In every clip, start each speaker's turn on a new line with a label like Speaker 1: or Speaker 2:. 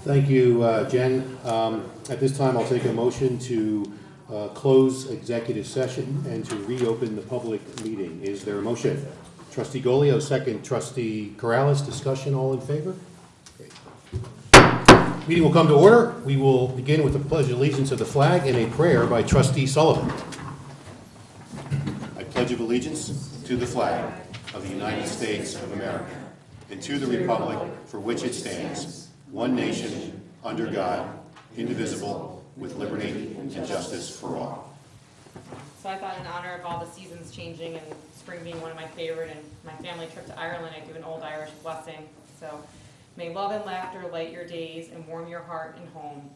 Speaker 1: Thank you, Jen. At this time, I'll take a motion to close executive session and to reopen the public meeting. Is there a motion? Trustee Golio, second. Trustee Corrales, discussion, all in favor? Great. Meeting will come to order. We will begin with the pledge of allegiance of the flag and a prayer by Trustee Sullivan. I pledge of allegiance to the flag of the United States of America and to the republic for which it stands, one nation, under God, indivisible, with liberty and justice for all.
Speaker 2: So I thought in honor of all the seasons changing and spring being one of my favorite and my family trip to Ireland, I do an old Irish blessing. So may love and laughter light your days and warm your heart and home.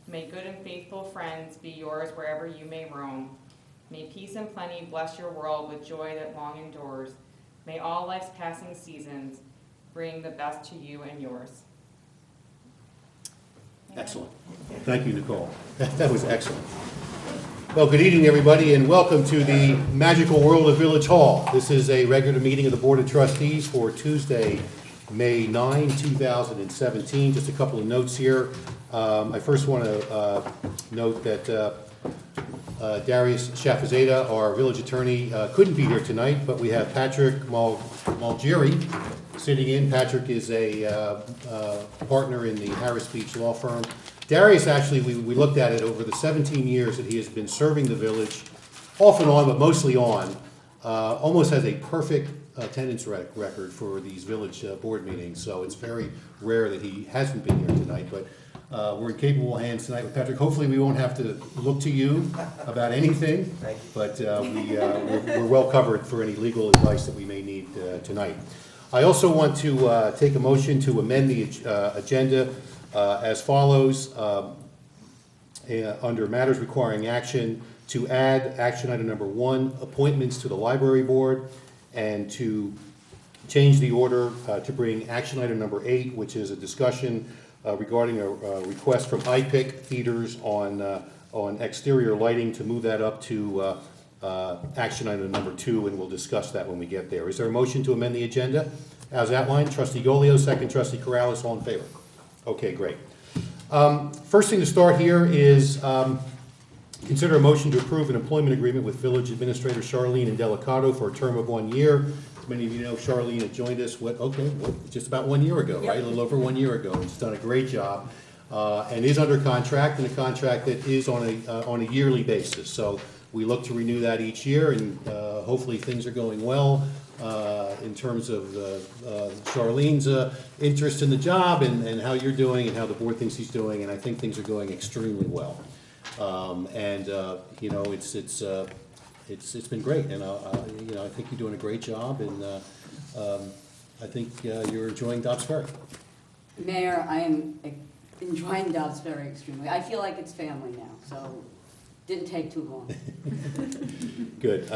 Speaker 2: May good and faithful friends be yours wherever you may roam. May peace and plenty bless your world with joy that long endures. May all life's passing seasons bring the best to you and yours.
Speaker 1: Excellent. Thank you, Nicole. That was excellent. Well, good evening, everybody, and welcome to the magical world of Village Hall. This is a regular meeting of the Board of Trustees for Tuesday, May 9, 2017. Just a couple of notes here. I first want to note that Darius Shafazada, our village attorney, couldn't be here tonight, but we have Patrick Malgieri sitting in. Patrick is a partner in the Harris Beach law firm. Darius, actually, we looked at it over the 17 years that he has been serving the village, off and on, but mostly on, almost has a perfect attendance record for these village board meetings, so it's very rare that he hasn't been here tonight, but we're in capable hands tonight with Patrick. Hopefully we won't have to look to you about anything, but we're well covered for any legal advice that we may need tonight. I also want to take a motion to amend the agenda as follows. Under matters requiring action, to add action item number 1, appointments to the library board, and to change the order to bring action item number 8, which is a discussion regarding a request from IPIC Theaters on exterior lighting, to move that up to action item number 2, and we'll discuss that when we get there. Is there a motion to amend the agenda as outlined? Trustee Golio, second. Trustee Corrales, all in favor? Okay, great. First thing to start here is consider a motion to approve an employment agreement with Village Administrator Charlene Indelicato for a term of 1 year. As many of you know, Charlene had joined us, just about 1 year ago, right? A little over 1 year ago, and she's done a great job, and is under contract, and a contract that is on a yearly basis. So we look to renew that each year, and hopefully things are going well in terms of Charlene's interest in the job, and how you're doing, and how the board thinks he's doing, and I think things are going extremely well. You know, it's been great, and you know, I think you're doing a great job, and I think you're enjoying Dobbs Ferry.
Speaker 3: Mayor, I am enjoying Dobbs Ferry extremely. I feel like it's family now, so didn't take too long.
Speaker 1: Good,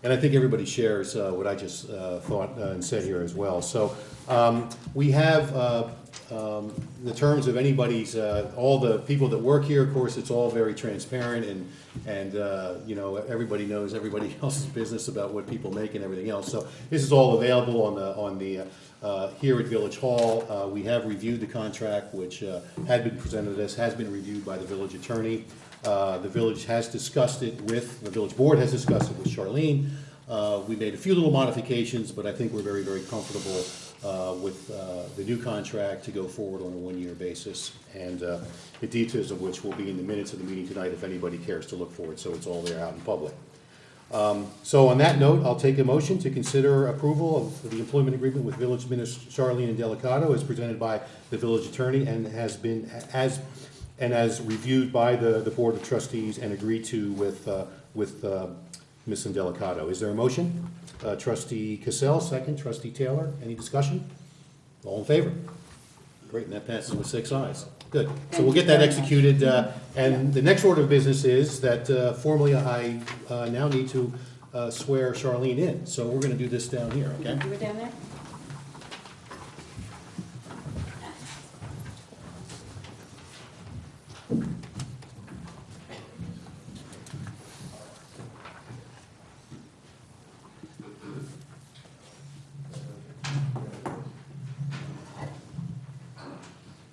Speaker 1: and I think everybody shares what I just thought and said here as well. So we have the terms of anybody's, all the people that work here, of course, it's all very transparent, and you know, everybody knows everybody else's business about what people make and everything else. So this is all available on the here at Village Hall. We have reviewed the contract, which had been presented to us, has been reviewed by the village attorney. The village has discussed it with, the village board has discussed it with Charlene. We made a few little modifications, but I think we're very, very comfortable with the new contract to go forward on a 1 year basis, and the details of which will be in the minutes of the meeting tonight if anybody cares to look for it, so it's all there out in public. So on that note, I'll take a motion to consider approval of the employment agreement with Village Minister Charlene Indelicato as presented by the village attorney, and has been as reviewed by the Board of Trustees and agreed to with Ms. Indelicato. Is there a motion? Trustee Cassell, second. Trustee Taylor, any discussion? All in favor? Great, and that passes with 6 ayes. Good. So we'll get that executed, and the next order of business is that formally I now need to swear Charlene in. So we're going to do this down here, okay?
Speaker 3: Do it down there?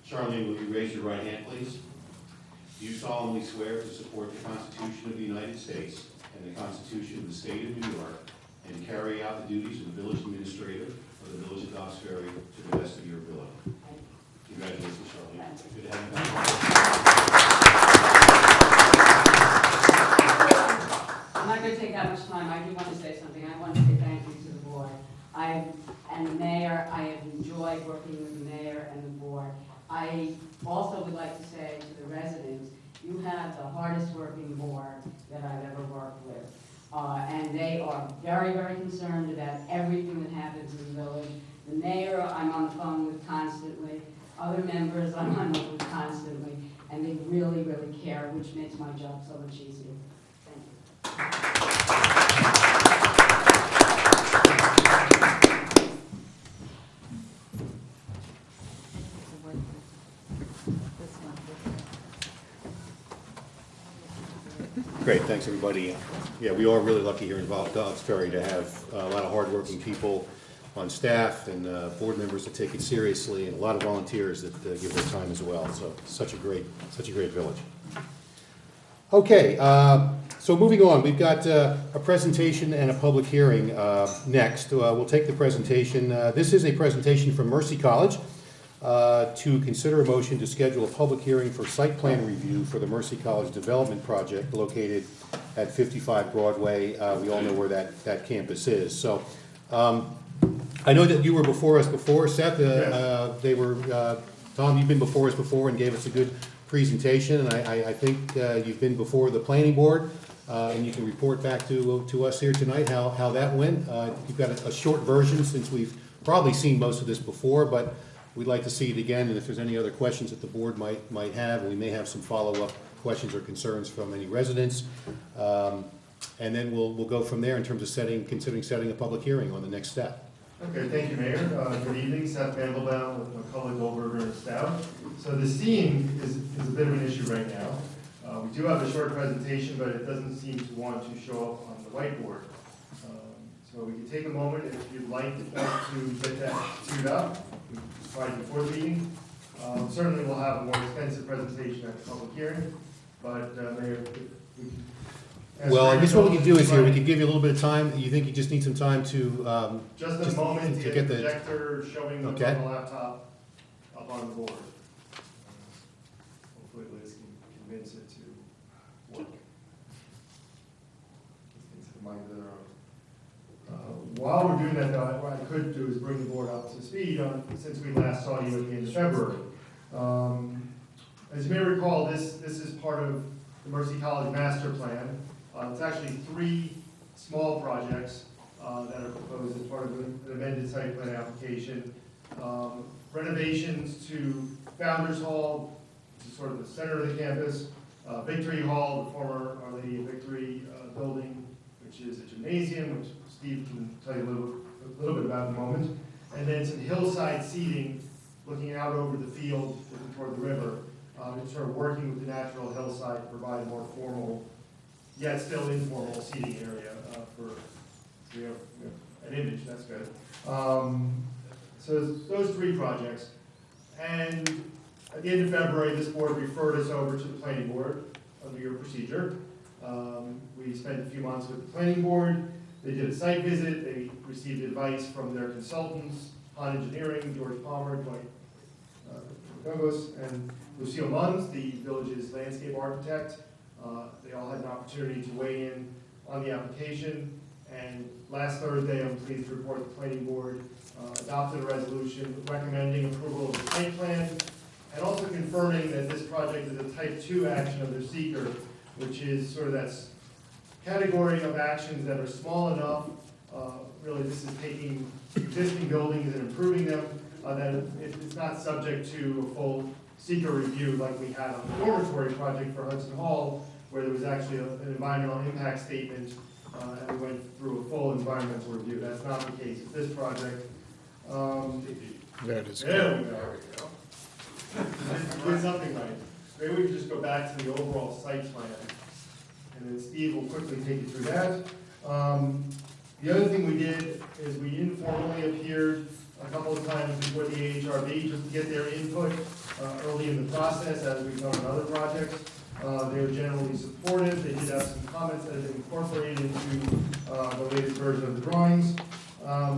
Speaker 1: Charlene, will you raise your right hand, please? Do you solemnly swear to support the Constitution of the United States and the Constitution of the State of New York, and carry out the duties of the village administrator of the Village of Dobbs Ferry to the best of your ability? Congratulations, Charlene. Good to have you back.
Speaker 3: I'm not gonna take that much time. I do want to say something. I want to say thank you to the board. And the mayor, I have enjoyed working with the mayor and the board. I also would like to say to the residents, you have the hardest working board that I've ever worked with. And they are very, very concerned about everything that happens in the village. The mayor, I'm on the phone with constantly. Other members, I'm on the phone with constantly. And they really, really care, which makes my job so much easier. Thank you.
Speaker 1: Great, thanks, everybody. Yeah, we are really lucky here in Dobbs Ferry to have a lot of hardworking people on staff and board members that take it seriously, and a lot of volunteers that give their time as well. So such a great village. Okay, so moving on, we've got a presentation and a public hearing next. We'll take the presentation. This is a presentation from Mercy College to consider a motion to schedule a public hearing for site plan review for the Mercy College Development Project located at 55 Broadway. We all know where that campus is. So I know that you were before us before, Seth. Tom, you've been before us before and gave us a good presentation, and I think you've been before the planning board, and you can report back to us here tonight how that went. You've got a short version since we've probably seen most of this before, but we'd like to see it again, and if there's any other questions that the board might have, we may have some follow-up questions or concerns from any residents. And then we'll go from there in terms of considering setting a public hearing on the next step.
Speaker 4: Okay, thank you, Mayor. Good evening, Seth Mandelbaum with McCullough, Goldberger, and Stout. So the steam is a bit of an issue right now. We do have a short presentation, but it doesn't seem to want to show up on the whiteboard. So we can take a moment if you'd like to get that queued up. We can try it before the meeting. Certainly we'll have a more extensive presentation at the public hearing, but Mayor, if we can.
Speaker 1: Well, I guess what we can do is here, we can give you a little bit of time. You think you just need some time to...
Speaker 4: just a moment to get the projector showing the
Speaker 1: Okay.
Speaker 4: laptop up on the board. Hopefully Liz can convince it to work. It's a reminder there. While we're doing that, though, what I could do is bring the board up to speed since we last saw you at the end of February. As you may recall, this is part of the Mercy College Master Plan. It's actually 3 small projects that are proposed as part of an amended site plan application. Renovations to Founders Hall, which is sort of the center of the campus, Victory Hall, the former Our Lady of Victory building, which is a gymnasium, which Steve can tell you a little bit about in a moment, and then some hillside seating looking out over the field, looking toward the river, and sort of working with the natural hillside to provide a more formal, yet still informal seating area we have an image, that's good. So those 3 projects. And at the end of February, this board referred us over to the planning board under your procedure. We spent a few months with the planning board. They did a site visit. They received advice from their consultants, Han Engineering, George Palmer, Dwight Douglas, and Lucille Munns, the village's landscape architect. They all had an opportunity to weigh in on the application, and last Thursday, I'm pleased to report the planning board adopted a resolution recommending approval of the site plan, and also confirming that this project is a type 2 action of their seeker, which is sort of that category of actions that are small enough, really this is taking existing buildings and improving them, that it's not subject to a full seeker review like we had on the dormitory project for Hudson Hall, where there was actually an environmental impact statement, and we went through a full environmental review. That's not the case with this project.
Speaker 5: That is
Speaker 4: There we go. We did something right. Maybe we can just go back to the overall site plan, and then Steve will quickly take you through that. The other thing we did is we informally appeared a couple of times before the AHRB just to get their input early in the process, as we've done on other projects. They're generally supportive. They did have some comments that have been incorporated into the latest version of the drawings.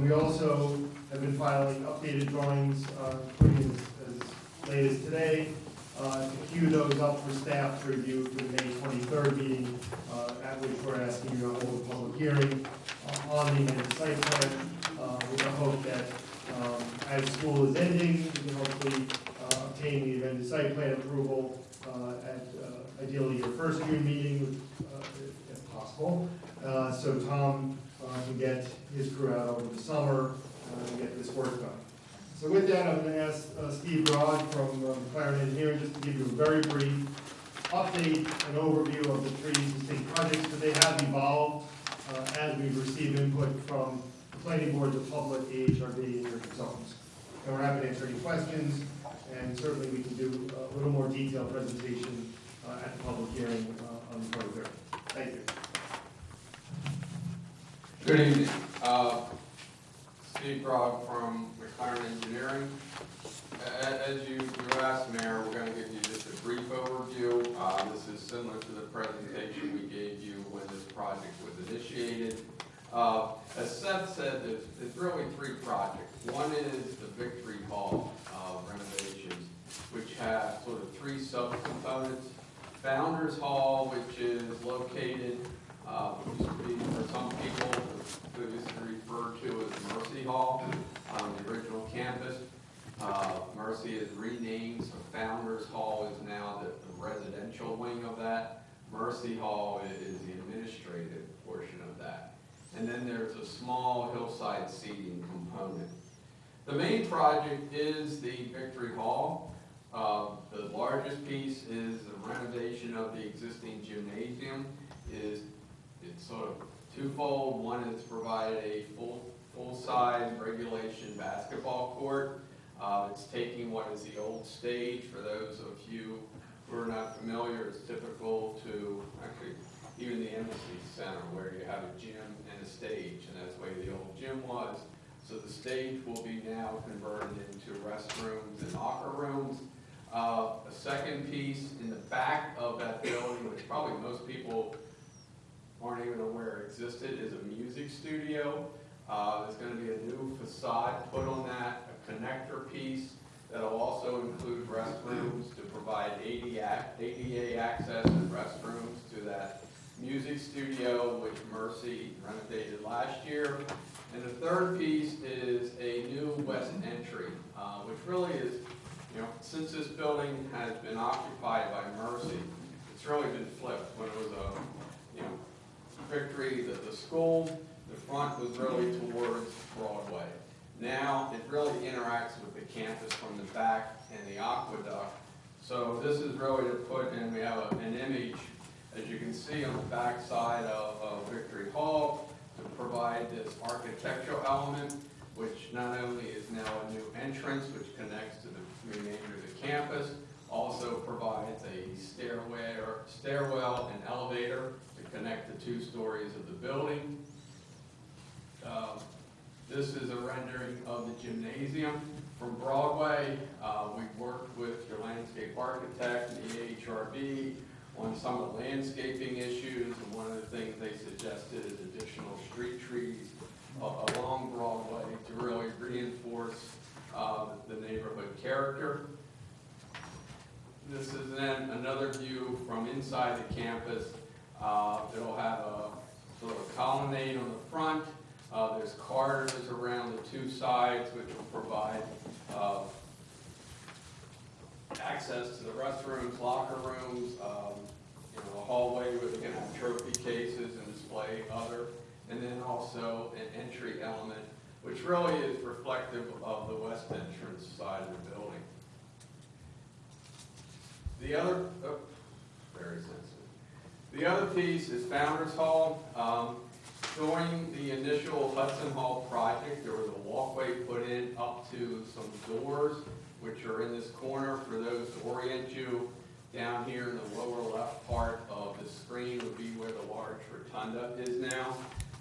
Speaker 4: We also have been filing updated drawings, including as late as today, to queue those up for staff to review for the May 23rd meeting, at which we're asking you to hold a public hearing on the amended site plan, with the hope that as school is ending, we can hopefully obtain the amended site plan approval at ideally your first June meeting, if possible, so Tom can get his crew out over the summer and get this work done. So with that, I'm going to ask Steve Broad from McLaren Engineering just to give you a very brief update and overview of the three distinct projects, but they have evolved as we've received input from the planning board, the public, AHRB, and your consultants. And we're happy to answer any questions, and certainly we can do a little more detailed presentation at the public hearing on the 23rd. Thank you.
Speaker 6: Good evening. Steve Broad from McLaren Engineering. As you asked, Mayor, we're going to give you just a brief overview. This is similar to the presentation we gave you when this project was initiated. As Seth said, there's really three projects. One is the Victory Hall renovations, which have sort of three subcomponents. Founders Hall, which is located, used to be for some people, it used to be referred to as Mercy Hall on the original campus. Mercy is renamed, so Founders Hall is now the residential wing of that. Mercy Hall is the administrative portion of that. And then there's a small hillside seating component. The main project is the Victory Hall. The largest piece is the renovation of the existing gymnasium. It's sort of twofold. One is provide a full-size regulation basketball court. It's taking what is the old stage. For those of you who are not familiar, it's typical to actually even the Embassy Center where you have a gym and a stage, and that's the way the old gym was. So the stage will be now converted into restrooms and locker rooms. A second piece in the back of that building, which probably most people aren't even aware existed, is a music studio. There's going to be a new facade put on that, a connector piece that'll also include restrooms to provide ADA access and restrooms to that music studio, which Mercy renovated last year. And the third piece is a new west entry, which really is, since this building has been occupied by Mercy, it's really been flipped. When it was a, Victory, the school, the front was really towards Broadway. Now it really interacts with the campus from the back and the aqueduct. So this is really to put in, we have an image, as you can see on the back side of Victory Hall, to provide this architectural element, which not only is now a new entrance, which connects to the remainder of the campus, also provides a stairwell and elevator to connect the two stories of the building. This is a rendering of the gymnasium from Broadway. We've worked with your landscape architect and the AHRB on some of the landscaping issues, and one of the things they suggested is additional street trees along Broadway to really reinforce the neighborhood character. This is then another view from inside the campus. It'll have a sort of colonnade on the front. There's corridors around the two sides, which will provide access to the restrooms, locker rooms, a hallway where they can have trophy cases and display other, and then also an entry element, which really is reflective of the west entrance side of the building. The other, very sensitive. The other piece is Founders Hall. During the initial Hudson Hall project, there was a walkway put in up to some doors, which are in this corner. For those to orient you, down here in the lower left part of the screen would be where the large rotunda is now.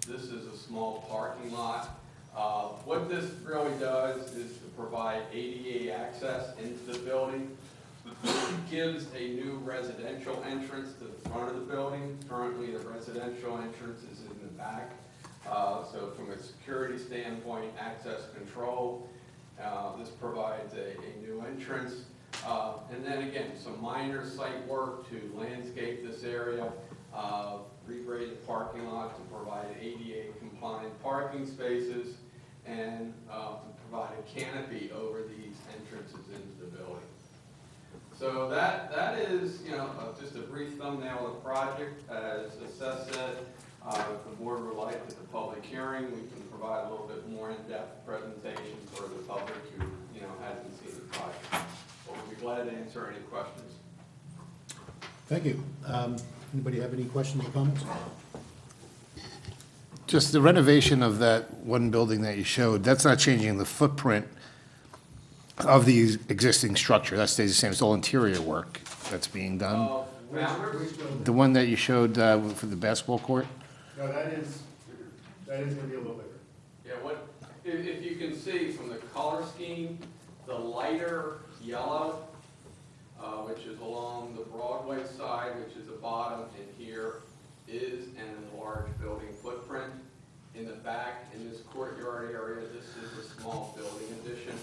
Speaker 6: This is a small parking lot. What this really does is to provide ADA access into the building. It gives a new residential entrance to the front of the building. Currently, the residential entrance is in the back. So from a security standpoint, access control, this provides a new entrance. And then again, some minor site work to landscape this area, regrade the parking lot to provide ADA compliant parking spaces, and to provide a canopy over these entrances into the building. So that is, just a brief thumbnail of the project. As Seth said, if the board would like at the public hearing, we can provide a little bit more in-depth presentation for the public who, hasn't seen the project. But we'll be glad to answer any questions.
Speaker 1: Thank you. Anybody have any questions or comments?
Speaker 5: Just the renovation of that one building that you showed, that's not changing the footprint of the existing structure. That stays the same. It's all interior work that's being done.
Speaker 6: Founders?
Speaker 5: The one that you showed for the basketball court?
Speaker 4: No, that is gonna be a little bigger.
Speaker 6: Yeah, if you can see from the color scheme, the lighter yellow, which is along the Broadway side, which is the bottom, and here is an enlarged building footprint. In the back, in this courtyard area, this is a small building addition.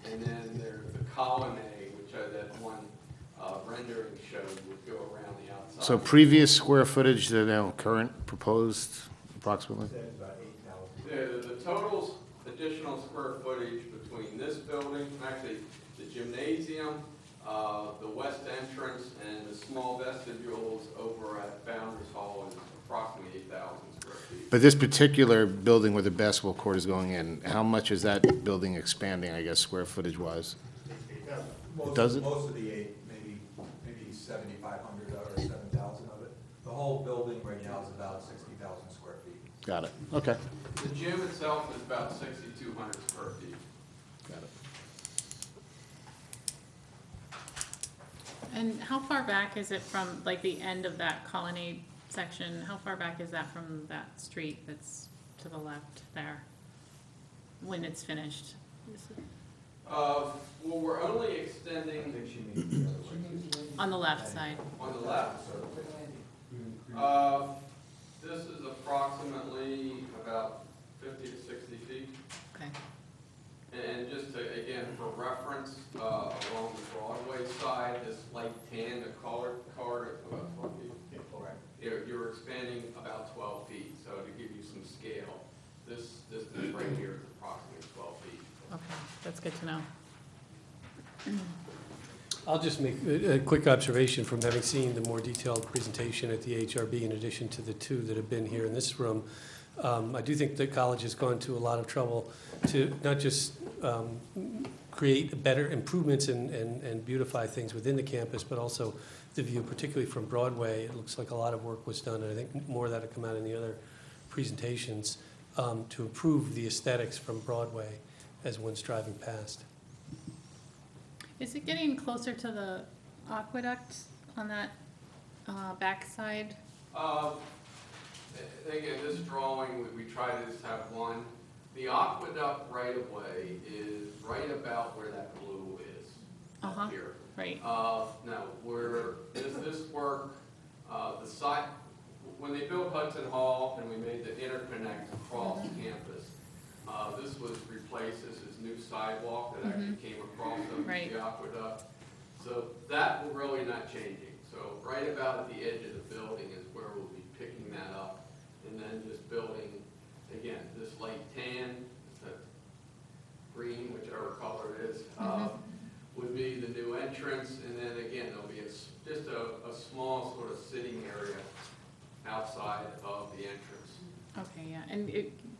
Speaker 6: And then there's the colonnade, which that one rendering showed would go around the outside.
Speaker 5: So previous square footage to now current proposed approximately?
Speaker 6: The total additional square footage between this building, actually the gymnasium, the west entrance, and the small vestibules over at Founders Hall is approximately 8,000 square feet.
Speaker 5: But this particular building where the basketball court is going in, how much is that building expanding, I guess, square footage wise? Does it?
Speaker 7: Most of the eight, maybe 7,500 or 7,000 of it. The whole building right now is about 60,000 square feet.
Speaker 5: Got it, okay.
Speaker 6: The gym itself is about 6,200 square feet.
Speaker 5: Got it.
Speaker 8: And how far back is it from, like, the end of that colonnade section? How far back is that from that street that's to the left there, when it's finished?
Speaker 6: Well, we're only extending
Speaker 8: On the left side?
Speaker 6: on the left. This is approximately about 50 to 60 feet.
Speaker 8: Okay.
Speaker 6: And just to, again, for reference, along the Broadway side, this light tan, the colored card, about 12 feet. You're expanding about 12 feet, so to give you some scale, this right here is approximately 12 feet.
Speaker 8: Okay, that's good to know.
Speaker 9: I'll just make a quick observation from having seen the more detailed presentation at the HRB in addition to the two that have been here in this room. I do think the college has gone to a lot of trouble to not just create better improvements and beautify things within the campus, but also the view, particularly from Broadway. It looks like a lot of work was done, and I think more of that will come out in the other presentations to improve the aesthetics from Broadway as one's driving past.
Speaker 8: Is it getting closer to the aqueduct on that backside?
Speaker 6: Again, this drawing, we try to just have one. The aqueduct right-of-way is right about where that blue is, up here.
Speaker 8: Right.
Speaker 6: No, where this work, the site, when they built Hudson Hall and we made the interconnect across campus, this was replaced, this is new sidewalk that actually came across
Speaker 8: Right.
Speaker 6: the aqueduct. So that will really not changing. So right about at the edge of the building is where we'll be picking that up. And then just building, again, this light tan, green, whichever color it is, would be the new entrance. And then again, there'll be just a small sort of sitting area outside of the entrance.
Speaker 8: Okay, yeah, and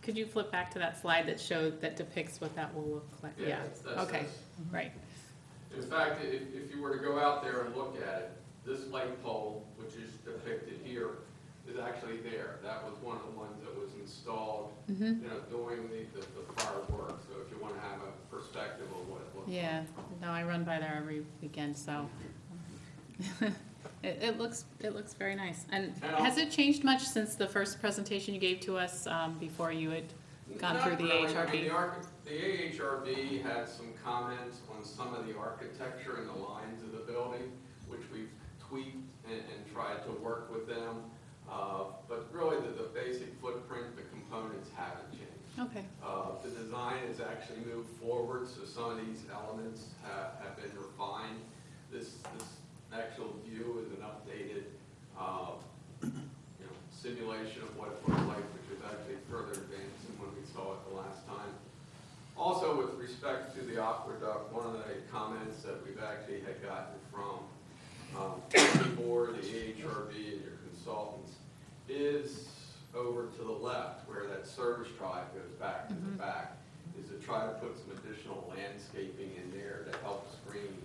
Speaker 8: could you flip back to that slide that depicts what that will look like? Yeah,
Speaker 6: that's
Speaker 8: okay,
Speaker 6: this.
Speaker 8: right.
Speaker 6: In fact, if you were to go out there and look at it, this light pole, which is depicted here, is actually there. That was one of the ones that was installed, during the prior work. So if you want to have a perspective of what it looks like.
Speaker 8: Yeah, no, I run by there every weekend, so it looks very nice. And has it changed much since the first presentation you gave to us before you had gone
Speaker 6: Not
Speaker 8: through the
Speaker 6: really. I mean,
Speaker 8: AHRB?
Speaker 6: the AHRB had some comments on some of the architecture and the lines of the building, which we've tweaked and tried to work with them. But really, the basic footprint, the components haven't changed.
Speaker 8: Okay,
Speaker 6: The design has actually moved forward, so some of these elements have been refined. This actual view is an updated, simulation of what it looked like, which was actually further advanced than when we saw it the last time. Also, with respect to the aqueduct, one of the comments that we've actually had gotten from the board, the AHRB, and your consultants is over to the left, where that service drive goes back to the back, is to try to put some additional landscaping in there to help screen.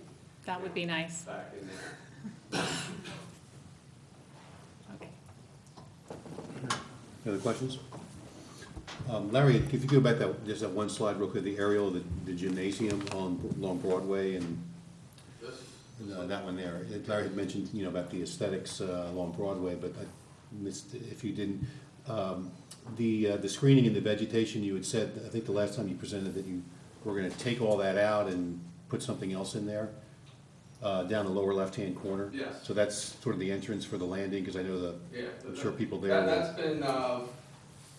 Speaker 8: that would be nice.
Speaker 6: Back in there.
Speaker 8: Okay.
Speaker 1: Any other questions? Larry, if you go back just that one slide real quick, the aerial of the gymnasium along Broadway and
Speaker 6: This,
Speaker 1: that one there. Larry had mentioned, about the aesthetics along Broadway, but I missed, if you didn't, the screening and the vegetation, you had said, I think the last time you presented that you were gonna take all that out and put something else in there, down the lower left-hand corner.
Speaker 6: Yes.
Speaker 1: So that's sort of the entrance for the landing, because I know
Speaker 6: yeah.
Speaker 1: I'm sure people there will.
Speaker 6: That's been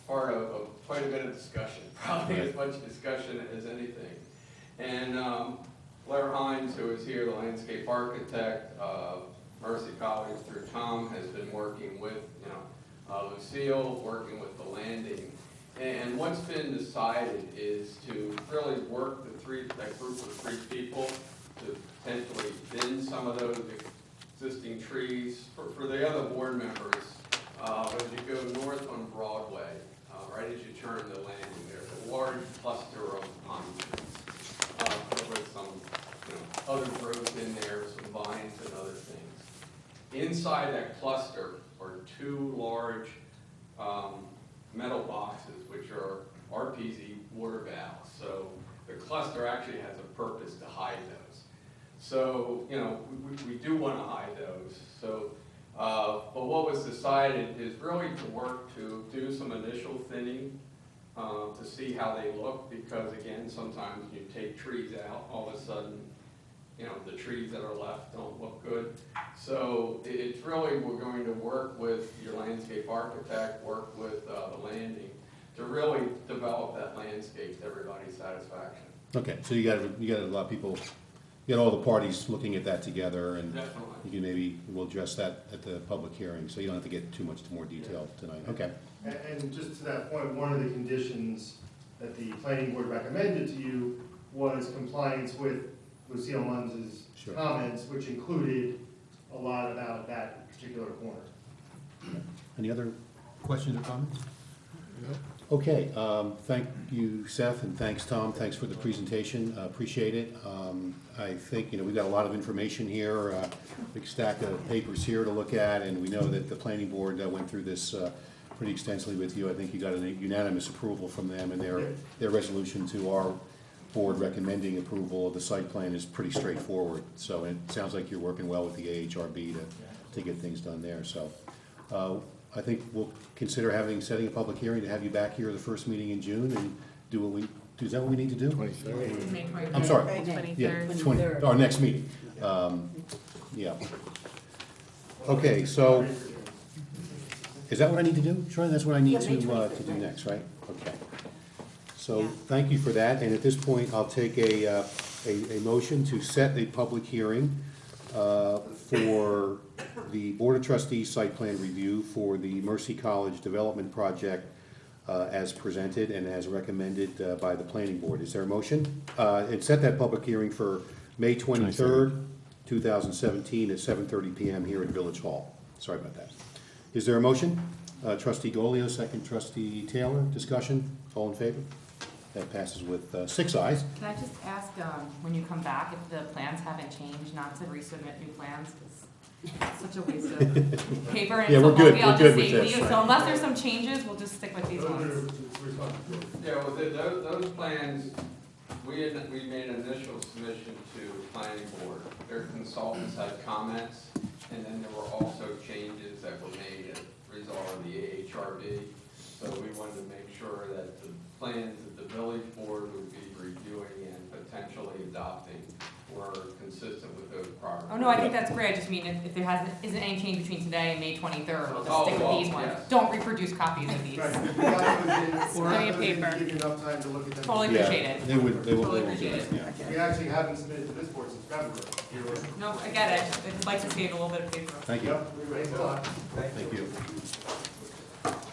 Speaker 6: part of quite a bit of discussion, probably as much discussion as anything. And Blair Hines, who is here, the landscape architect, Mercy College through Tom, has been working with, Lucille, working with the landing. And what's been decided is to really work that group of 3 people to potentially thin some of those existing trees. For the other board members, as you go north on Broadway, right as you turn the landing, there's a large cluster of pine trees with some other growth in there, some vines and other things. Inside that cluster are 2 large metal boxes, which are RPZ water valves. So the cluster actually has a purpose to hide those. So, we do want to hide those. So, but what was decided is really to work to do some initial thinning to see how they look, because again, sometimes you take trees out, all of a sudden, the trees that are left don't look good. So it's really, we're going to work with your landscape architect, work with the landing, to really develop that landscape to everybody's satisfaction.
Speaker 1: Okay, so you got a lot of people, you got all the parties looking at that together, and
Speaker 6: Definitely.
Speaker 1: we'll address that at the public hearing, so you don't have to get too much more detail tonight, okay?
Speaker 4: And just to that point, one of the conditions that the planning board recommended to you was compliance with Lucille Munz's
Speaker 1: Sure.
Speaker 4: comments, which included a lot about that particular corner.
Speaker 1: Any other questions or comments? Okay, thank you, Seth, and thanks, Tom, thanks for the presentation, appreciate it. I think, we've got a lot of information here, big stack of papers here to look at, and we know that the planning board went through this pretty extensively with you. I think you got a unanimous approval from them, and their resolution to our board recommending approval of the site plan is pretty straightforward. So it sounds like you're working well with the AHRB to get things done there, so. I think we'll consider setting a public hearing to have you back here the first meeting in June and is that what we need to do?
Speaker 8: May 23rd.
Speaker 1: I'm sorry.
Speaker 8: 23rd.
Speaker 1: Our next meeting. Yeah. Okay, so, is that what I need to do, Troy? That's what I need to do next, right? Okay. So, thank you for that, and at this point, I'll take a motion to set a public hearing for the Board of Trustees site plan review for the Mercy College Development Project as presented and as recommended by the planning board. Is there a motion? And set that public hearing for May 23rd, 2017 at 7:30 PM here at Village Hall. Sorry about that. Is there a motion? Trustee Golio, second trustee Taylor, discussion, all in favor? That passes with 6 ayes.
Speaker 2: Can I just ask, when you come back, if the plans haven't changed, not to resubmit new plans, because it's such a waste of paper and
Speaker 1: Yeah,
Speaker 2: so
Speaker 1: we're good.
Speaker 2: won't be able
Speaker 1: We're
Speaker 2: to
Speaker 1: good with
Speaker 2: save
Speaker 1: this.
Speaker 2: you. So unless there's some changes, we'll just stick with these
Speaker 4: Those
Speaker 2: ones.
Speaker 4: are responsible.
Speaker 6: Yeah, well, those plans, we made an initial submission to the planning board. Their consultants had comments, and then there were also changes that were made as a result of the AHRB. So we wanted to make sure that the plans that the village board would be reviewing and potentially adopting were consistent with those prior.
Speaker 2: Oh, no, I think that's great, I just mean if there isn't any change between today and May 23rd, we'll just
Speaker 6: Oh,
Speaker 2: stick with
Speaker 6: well,
Speaker 2: these ones.
Speaker 6: yes.
Speaker 2: Don't reproduce copies of these.
Speaker 4: Right.
Speaker 8: Plenty of paper.
Speaker 4: Give you enough time to look at them.
Speaker 2: Totally
Speaker 1: Yeah,
Speaker 2: appreciate it.
Speaker 1: They would do
Speaker 2: Totally
Speaker 1: that,
Speaker 2: appreciate it.
Speaker 1: yeah.
Speaker 4: We actually haven't submitted to this board since February.
Speaker 2: No, I get it, I'd like to save a little bit of paper.
Speaker 1: Thank you.
Speaker 4: Yep, we raised a lot.
Speaker 1: Thank you.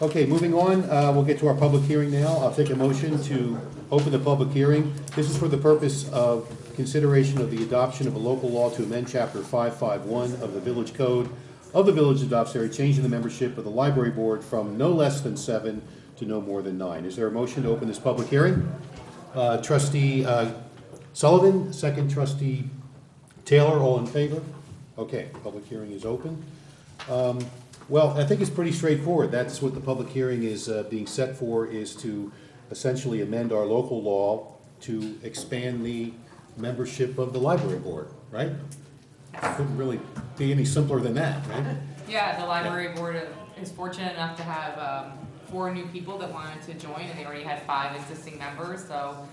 Speaker 1: Okay, moving on, we'll get to our public hearing now. I'll take a motion to open the public hearing. This is for the purpose of consideration of the adoption of a local law to amend Chapter 551 of the Village Code of the Village of Dobbs-Ferry, changing the membership of the library board from no less than 7 to no more than 9. Is there a motion to open this public hearing? Trustee Sullivan, second trustee Taylor, all in favor? Okay, public hearing is open. Well, I think it's pretty straightforward. That's what the public hearing is being set for, is to essentially amend our local law to expand the membership of the library board, right? Couldn't really be any simpler than that, right?
Speaker 2: Yeah, the library board is fortunate enough to have 4 new people that wanted to join, and they already had 5 existing members, so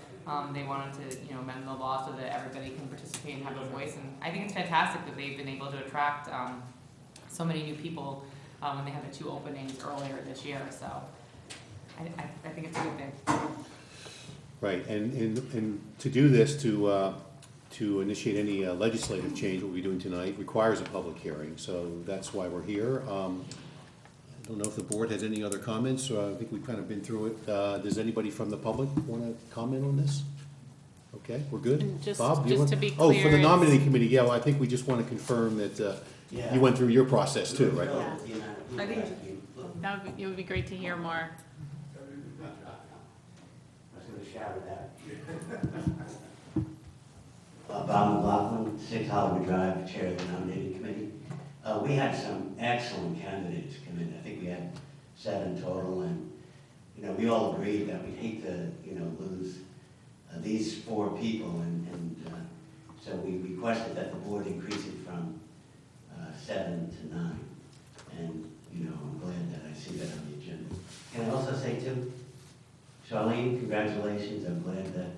Speaker 2: they wanted to, amend the law so that everybody can participate and have a voice. And I think it's fantastic that they've been able to attract so many new people when they had the 2 openings earlier this year, so I think it's a good thing.
Speaker 1: Right, and to do this, to initiate any legislative change, what we're doing tonight, requires a public hearing, so that's why we're here. I don't know if the board has any other comments, I think we've kind of been through it. Does anybody from the public want to comment on this? Okay, we're good?
Speaker 8: And just-
Speaker 1: Bob, do you
Speaker 8: just
Speaker 1: want-
Speaker 8: to be
Speaker 1: Oh, for
Speaker 8: clear,
Speaker 1: the
Speaker 8: it's-
Speaker 1: nominating committee, yeah, well, I think we just want to confirm that you went through your process too, right?
Speaker 2: I think
Speaker 8: It would be great to hear more.
Speaker 10: I was gonna shout at that. Bob McLaughlin, 6 Hollywood Drive, Chair of the Nominating Committee. We had some excellent candidates come in. I think we had 7 total, and, we all agreed that we'd hate to, lose these 4 people, and so we requested that the board increase it from 7 to 9. And, I'm glad that I see that on the agenda. Can I also say too, Charlene, congratulations. I'm glad that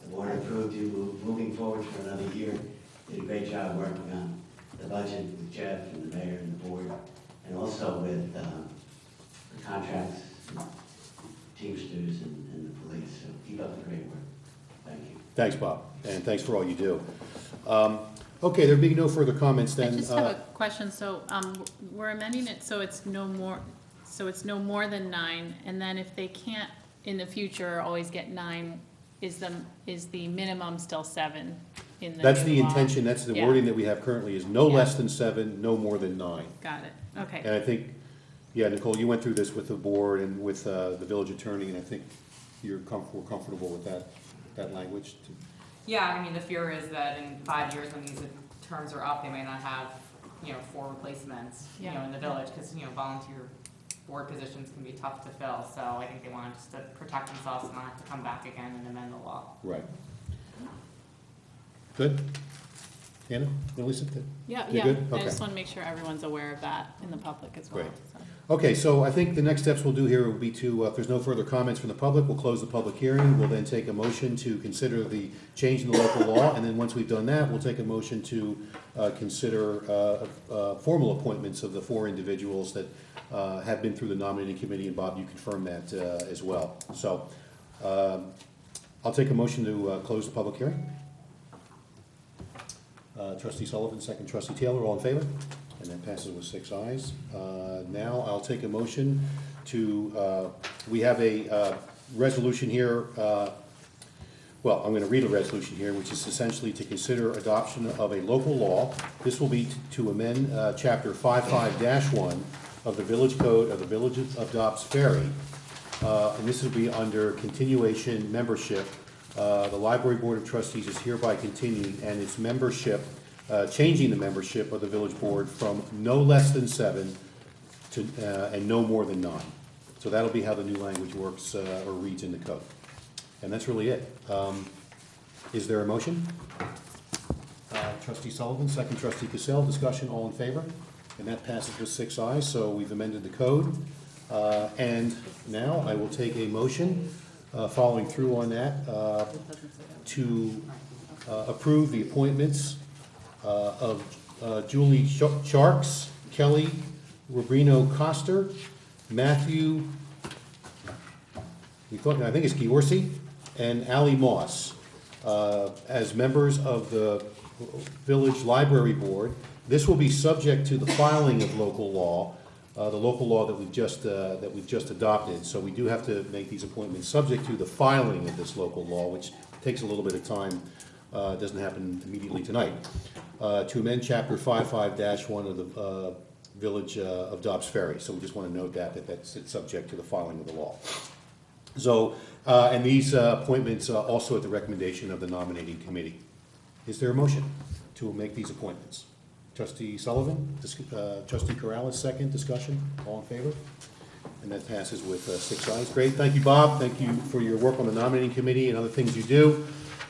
Speaker 10: the board approved you moving forward for another year. Did a great job working on the budget with Jeff and the mayor and the board, and also with the contracts, Teamsters and the police. So keep up the great work. Thank you.
Speaker 1: Thanks, Bob, and thanks for all you do. Okay, there being no further comments
Speaker 8: I
Speaker 1: then.
Speaker 8: just have a question, so, we're amending it so it's no more than 9, and then if they can't in the future always get 9, is the minimum still 7 in the
Speaker 1: That's
Speaker 8: new
Speaker 1: the
Speaker 8: law?
Speaker 1: intention, that's the
Speaker 8: Yeah.
Speaker 1: wording that we have currently, is no
Speaker 8: Yeah.
Speaker 1: less than 7, no more than 9.
Speaker 8: Got it, okay.
Speaker 1: And I think, yeah, Nicole, you went through this with the board and with the village attorney, and I think we're comfortable with that language.
Speaker 2: Yeah, I mean, the fear is that in 5 years, when these terms are up, they may not have, 4 replacements,
Speaker 8: Yeah.
Speaker 2: in the village, because, volunteer board positions can be tough to fill, so I think they wanted just to protect themselves and not have to come back again and amend the law.
Speaker 1: Right. Good? Anna, Melissa?
Speaker 8: Yeah,
Speaker 1: You're
Speaker 8: yeah,
Speaker 1: good?
Speaker 8: I
Speaker 1: Okay.
Speaker 8: just wanna make sure everyone's aware of that in the public as well,
Speaker 1: Great.
Speaker 8: so.
Speaker 1: Okay, so I think the next steps we'll do here will be to, if there's no further comments from the public, we'll close the public hearing. We'll then take a motion to consider the change in the local law, and then once we've done that, we'll take a motion to consider formal appointments of the 4 individuals that have been through the nominating committee, and Bob, you confirmed that as well. So I'll take a motion to close the public hearing. Trustee Sullivan, second trustee Taylor, all in favor? And that passes with 6 ayes. Now I'll take a motion to, we have a resolution here, well, I'm going to read a resolution here, which is essentially to consider adoption of a local law. This will be to amend Chapter 55-1 of the Village Code of the Village of Dobbs-Ferry. And this will be under continuation membership. The Library Board of Trustees is hereby continuing, and its membership, changing the membership of the village board from no less than 7 to, and no more than 9. So that'll be how the new language works or reads in the code. And that's really it. Is there a motion? Trustee Sullivan, second trustee Cassell, discussion, all in favor? And that passes with 6 ayes, so we've amended the code. And now I will take a motion following through on that, to approve the appointments of Julie Sharks, Kelly Rubino Coster, Matthew, I think it's Giorgi, and Ally Moss as members of the Village Library Board. This will be subject to the filing of local law, the local law that we've just adopted. So we do have to make these appointments subject to the filing of this local law, which takes a little bit of time. It doesn't happen immediately tonight. To amend Chapter 55-1 of the Village of Dobbs Ferry. So we just want to note that's subject to the filing of the law. So, and these appointments also at the recommendation of the nominating committee. Is there a motion to make these appointments? Trustee Sullivan, Trustee Corrales, second, discussion, all in favor? And that passes with 6 ayes. Great, thank you, Bob. Thank you for your work on the nominating committee and other things you do.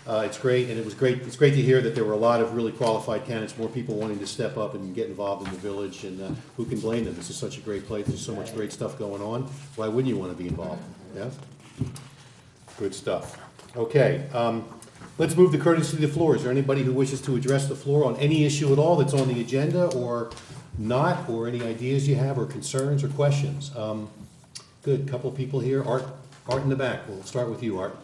Speaker 1: It's great, and it's great to hear that there were a lot of really qualified candidates, more people wanting to step up and get involved in the village, and who can blame them? This is such a great place, there's so much great stuff going on. Why wouldn't you want to be involved? Yeah? Good stuff. Okay, let's move to courtesy of the floor. Is there anybody who wishes to address the floor on any issue at all that's on the agenda or not, or any ideas you have, or concerns or questions? Good, couple of people here. Art in the back. We'll start with you, Art.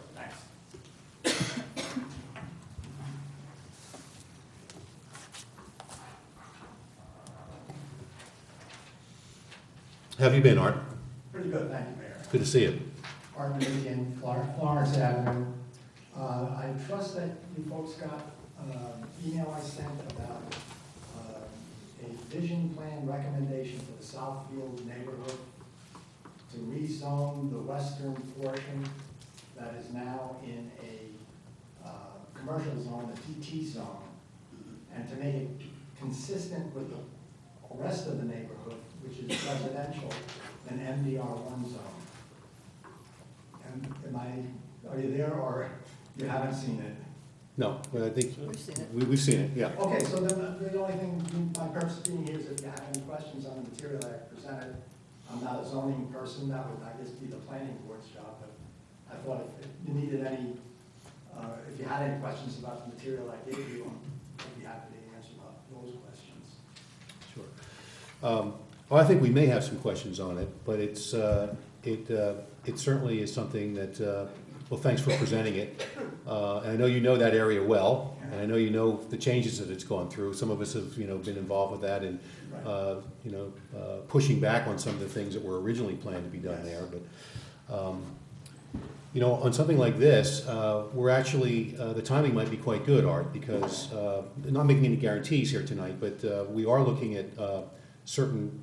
Speaker 1: How have you been, Art?
Speaker 11: Pretty good, thank you, Mayor.
Speaker 1: Good to see you.
Speaker 11: Art Madigan, Florence Avenue. I trust that you folks got email I sent about a vision plan recommendation for the Southfield neighborhood to rezone the western portion that is now in a commercial zone, the TT zone, and to make it consistent with the rest of the neighborhood, which is residential, an MDR1 zone. Are you there, or you haven't seen it?
Speaker 1: No, but I think
Speaker 12: We've seen it.
Speaker 1: we've seen it, yeah.
Speaker 11: Okay, so then the only thing, my purpose of being here is if you have any questions on the material that I presented. I'm not a zoning person, that would, I guess, be the planning board's job, but I thought if you needed any, if you had any questions about the material I gave you, I'd be happy to answer those questions.
Speaker 1: Sure. Well, I think we may have some questions on it, but it certainly is something that, well, thanks for presenting it. And I know you know that area well, and I know you know the changes that it's gone through. Some of us have, been involved with that and, pushing back on some of the things that were originally planned to be done there. But, on something like this, we're actually, the timing might be quite good, Art, because, not making any guarantees here tonight, but we are looking at certain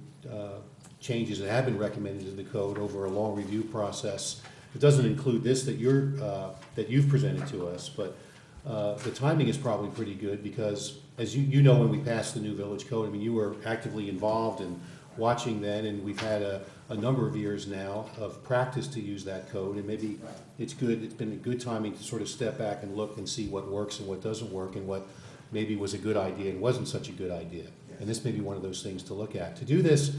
Speaker 1: changes that have been recommended to the code over a long review process. It doesn't include this that you've presented to us, but the timing is probably pretty good because, as you know, when we passed the new village code, I mean, you were actively involved in watching then, and we've had a number of years now of practice to use that code, and maybe it's been a good timing to sort of step back and look and see what works and what doesn't work, and what maybe was a good idea and wasn't such a good idea. And this may be one of those things to look at. To do this,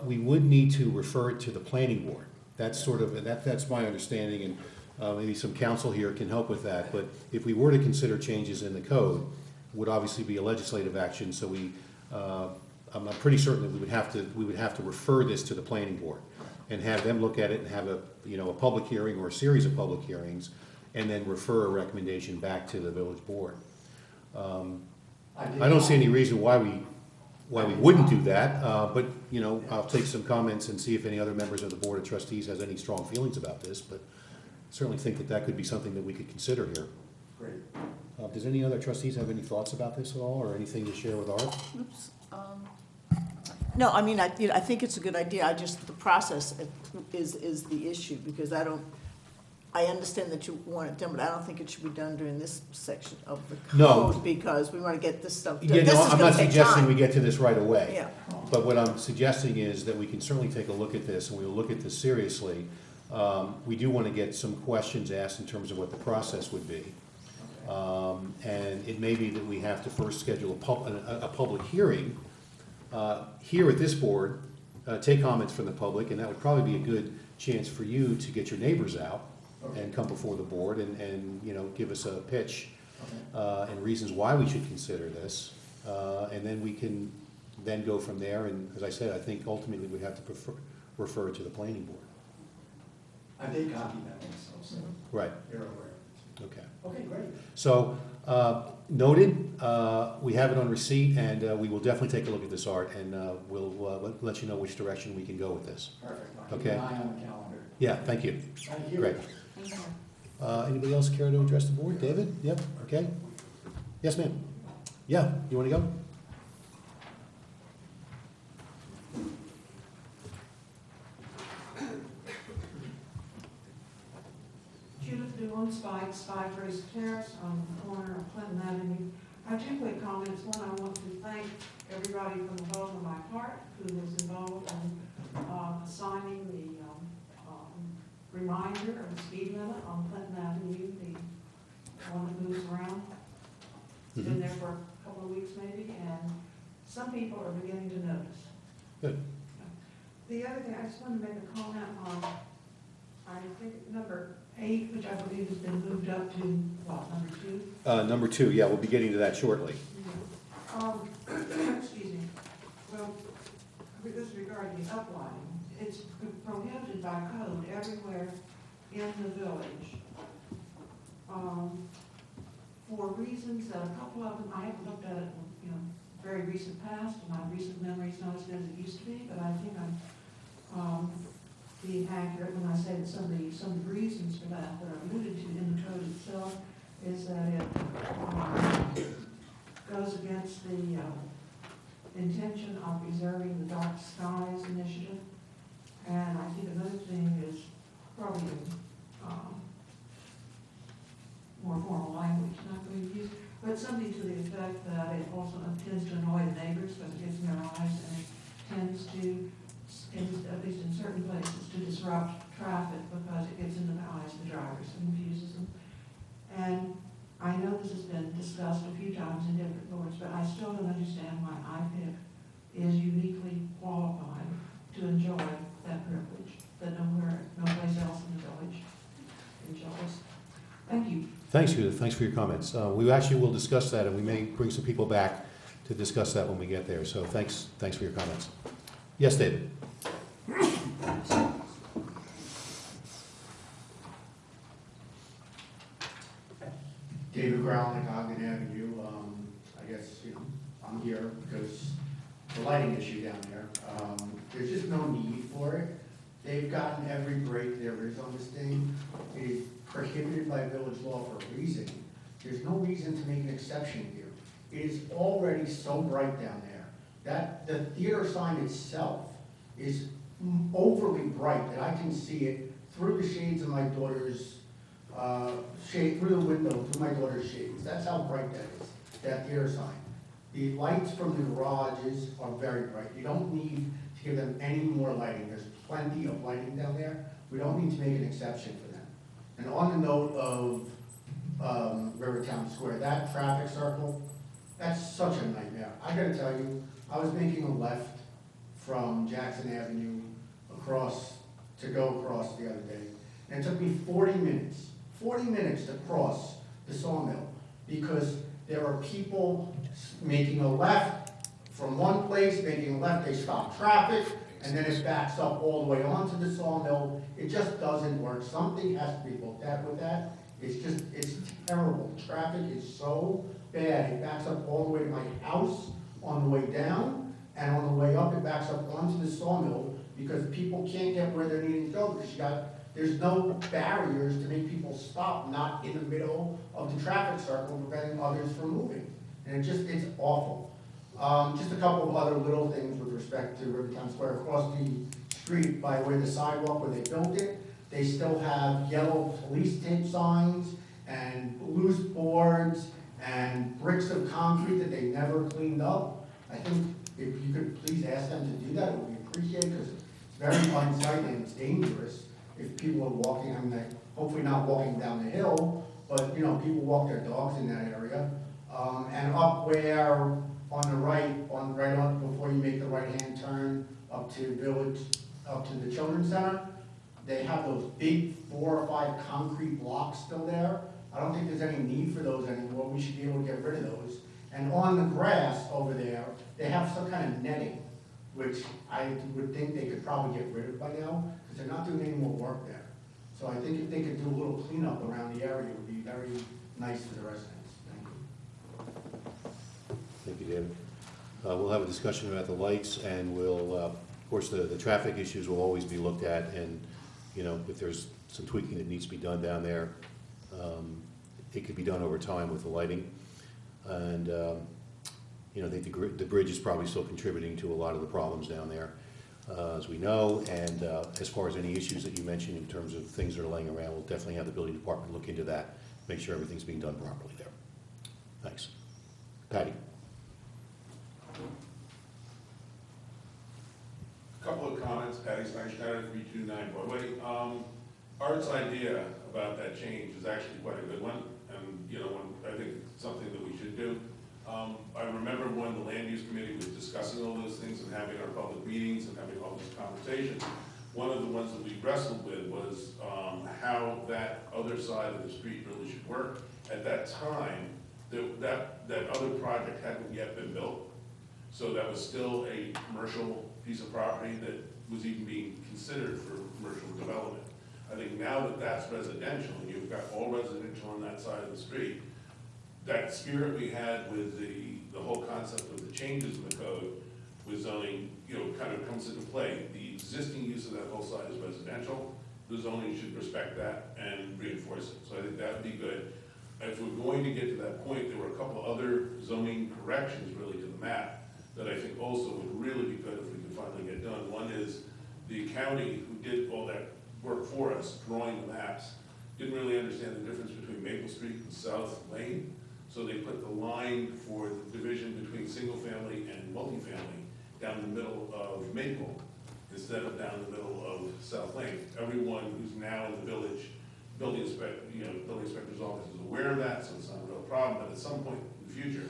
Speaker 1: we would need to refer it to the planning board. That's that's my understanding, and maybe some counsel here can help with that. But if we were to consider changes in the code, it would obviously be a legislative action. So I'm pretty certain that we would have to refer this to the planning board and have them look at it and have a public hearing or a series of public hearings, and then refer a recommendation back to the village board. I don't see any reason why we wouldn't do that, but, I'll take some comments and see if any other members of the Board of Trustees has any strong feelings about this, but certainly think that could be something that we could consider here.
Speaker 11: Great.
Speaker 1: Does any other trustees have any thoughts about this at all, or anything to share with Art?
Speaker 12: Oops. No, I mean, I think it's a good idea. The process is the issue, because I understand that you want it done, but I don't think it should be done during this section of the code.
Speaker 1: No.
Speaker 12: Because we want to get this stuff done.
Speaker 1: Yeah,
Speaker 12: This
Speaker 1: no,
Speaker 12: is
Speaker 1: I'm
Speaker 12: gonna
Speaker 1: not
Speaker 12: take
Speaker 1: suggesting
Speaker 12: time.
Speaker 1: we get to this right away.
Speaker 12: Yeah.
Speaker 1: But what I'm suggesting is that we can certainly take a look at this, and we'll look at this seriously. We do want to get some questions asked in terms of what the process would be. And it may be that we have to first schedule a public hearing here at this board, take comments from the public, and that would probably be a good chance for you to get your neighbors out and come before the board and, you know, give us a pitch
Speaker 11: Okay.
Speaker 1: and reasons why we should consider this. And then we can then go from there, and as I said, I think ultimately we have to refer it to the planning board.
Speaker 11: I did copy that myself, so
Speaker 1: Right,
Speaker 11: you're aware.
Speaker 1: okay.
Speaker 11: Okay, great.
Speaker 1: So, noted, we have it on receipt, and we will definitely take a look at this art, and we'll let you know which direction we can go with this.
Speaker 11: Perfect. I'll keep
Speaker 1: Okay.
Speaker 11: an eye on the calendar.
Speaker 1: Yeah, thank you.
Speaker 11: Thank you.
Speaker 1: Great.
Speaker 2: Thank you.
Speaker 1: Anybody else care to address the board? David? Yep, okay. Yes, ma'am. Yeah, you want to go?
Speaker 13: Judith Doolan, Spikes, 5 Grace Terrace on the corner of Clinton Avenue. I have 2 quick comments. One, I want to thank everybody from the bottom of my heart who was involved in assigning the reminder of the speed limit on Clinton Avenue, the one that moves around. It's been there for a couple of weeks maybe, and some people are beginning to notice.
Speaker 1: Good.
Speaker 13: The other thing, I just wanted to make a comment on, I think, number 8, which I believe has been moved up to, what, number 2?
Speaker 1: Number 2, yeah, we'll be getting to that shortly.
Speaker 13: Excuse me. Well, with this regarding the uplighting, it's prohibited by code everywhere in the village. For reasons that a couple of them, I haven't looked at it in, very recent past, and my recent memory is not as good as it used to be, but I think I'm being accurate when I say that some of the reasons for that are alluded to in the code itself is that it goes against the intention of preserving the dark skies initiative. And I think another thing is probably more formal language, not going to use, but something to the effect that it also tends to annoy the neighbors because it gets in their eyes, and it tends to, at least in certain places, to disrupt traffic because it gets into the eyes of the drivers and confuses them. And I know this has been discussed a few times in different boards, but I still don't understand why IPIC is uniquely qualified to enjoy that privilege that no place else in the village enjoys. Thank you.
Speaker 1: Thanks, Judith, thanks for your comments. We actually will discuss that, and we may bring some people back to discuss that when we get there, so thanks for your comments. Yes, David?
Speaker 14: David Brown, Ogden Avenue. I guess, I'm here because the lighting issue down there. There's just no need for it. They've gotten every break there is on this thing. It is prohibited by village law for a reason. There's no reason to make an exception here. It is already so bright down there that the theater sign itself is overly bright that I can see it through the shades of my daughter's shade, through the window, through my daughter's shades. That's how bright that is, that theater sign. The lights from the garages are very bright. You don't need to give them any more lighting. There's plenty of lighting down there. We don't need to make an exception for them. And on the note of Rivertown Square, that traffic circle, that's such a nightmare. I gotta tell you, I was making a left from Jackson Avenue to go across the other day. And it took me 40 minutes to cross the sawmill because there are people making a left from one place, making a left, they stop traffic, and then it backs up all the way onto the sawmill. It just doesn't work. Something has to be looked at with that. It's terrible. Traffic is so bad. It backs up all the way to my house on the way down, and on the way up, it backs up onto the sawmill because people can't get where they're needing to go because there's no barriers to make people stop, not in the middle of the traffic circle, preventing others from moving. And it's awful. Just a couple of other little things with respect to Rivertown Square. Across the street by where the sidewalk where they built it, they still have yellow police tape signs and loose boards and bricks of concrete that they never cleaned up. I think if you could please ask them to do that, it would be appreciated because it's very unsightly and it's dangerous if people are walking, hopefully not walking down the hill, but people walk their dogs in that area. And up where on the right, before you make the right-hand turn up to the Children's Center, they have those big 4 or 5 concrete blocks still there. I don't think there's any need for those anymore. We should be able to get rid of those. And on the grass over there, they have some kind of netting, which I would think they could probably get rid of by now, because they're not doing any more work there. So I think if they could do a little cleanup around the area, it would be very nice for the residents. Thank you.
Speaker 1: Thank you, David. We'll have a discussion about the lights, and we'll, of course, the traffic issues will always be looked at, and, you know, if there's some tweaking that needs to be done down there, it could be done over time with the lighting. And, you know, I think the bridge is probably still contributing to a lot of the problems down there, as we know. And as far as any issues that you mentioned in terms of things that are laying around, we'll definitely have the building department look into that, make sure everything's being done properly there. Thanks. Patty?
Speaker 15: Couple of comments. Patty Steinsteiner, 329 Broadway. Art's idea about that change is actually quite a good one, and, you know, I think it's something that we should do. I remember when the land use committee was discussing all those things and having our public meetings and having all these conversations, one of the ones that we wrestled with was how that other side of the street really should work. At that time, that other project hadn't yet been built, so that was still a commercial piece of property that was even being considered for commercial development. I think now that that's residential, and you've got all residential on that side of the street, that spirit we had with the whole concept of the changes in the code with zoning, you know, kind of comes into play. The existing use of that whole side is residential. The zoning should respect that and reinforce it. So I think that would be good. If we're going to get to that point, there were a couple other zoning corrections really to the map that I think also would really be good if we could finally get done. One is the county who did all that work for us, drawing the maps, didn't really understand the difference between Maple Street and South Lane. So they put the line for the division between single family and multifamily down the middle of Maple instead of down the middle of South Lane. Everyone who's now in the village, building inspector's office is aware of that, so it's not a real problem. But at some point in the future,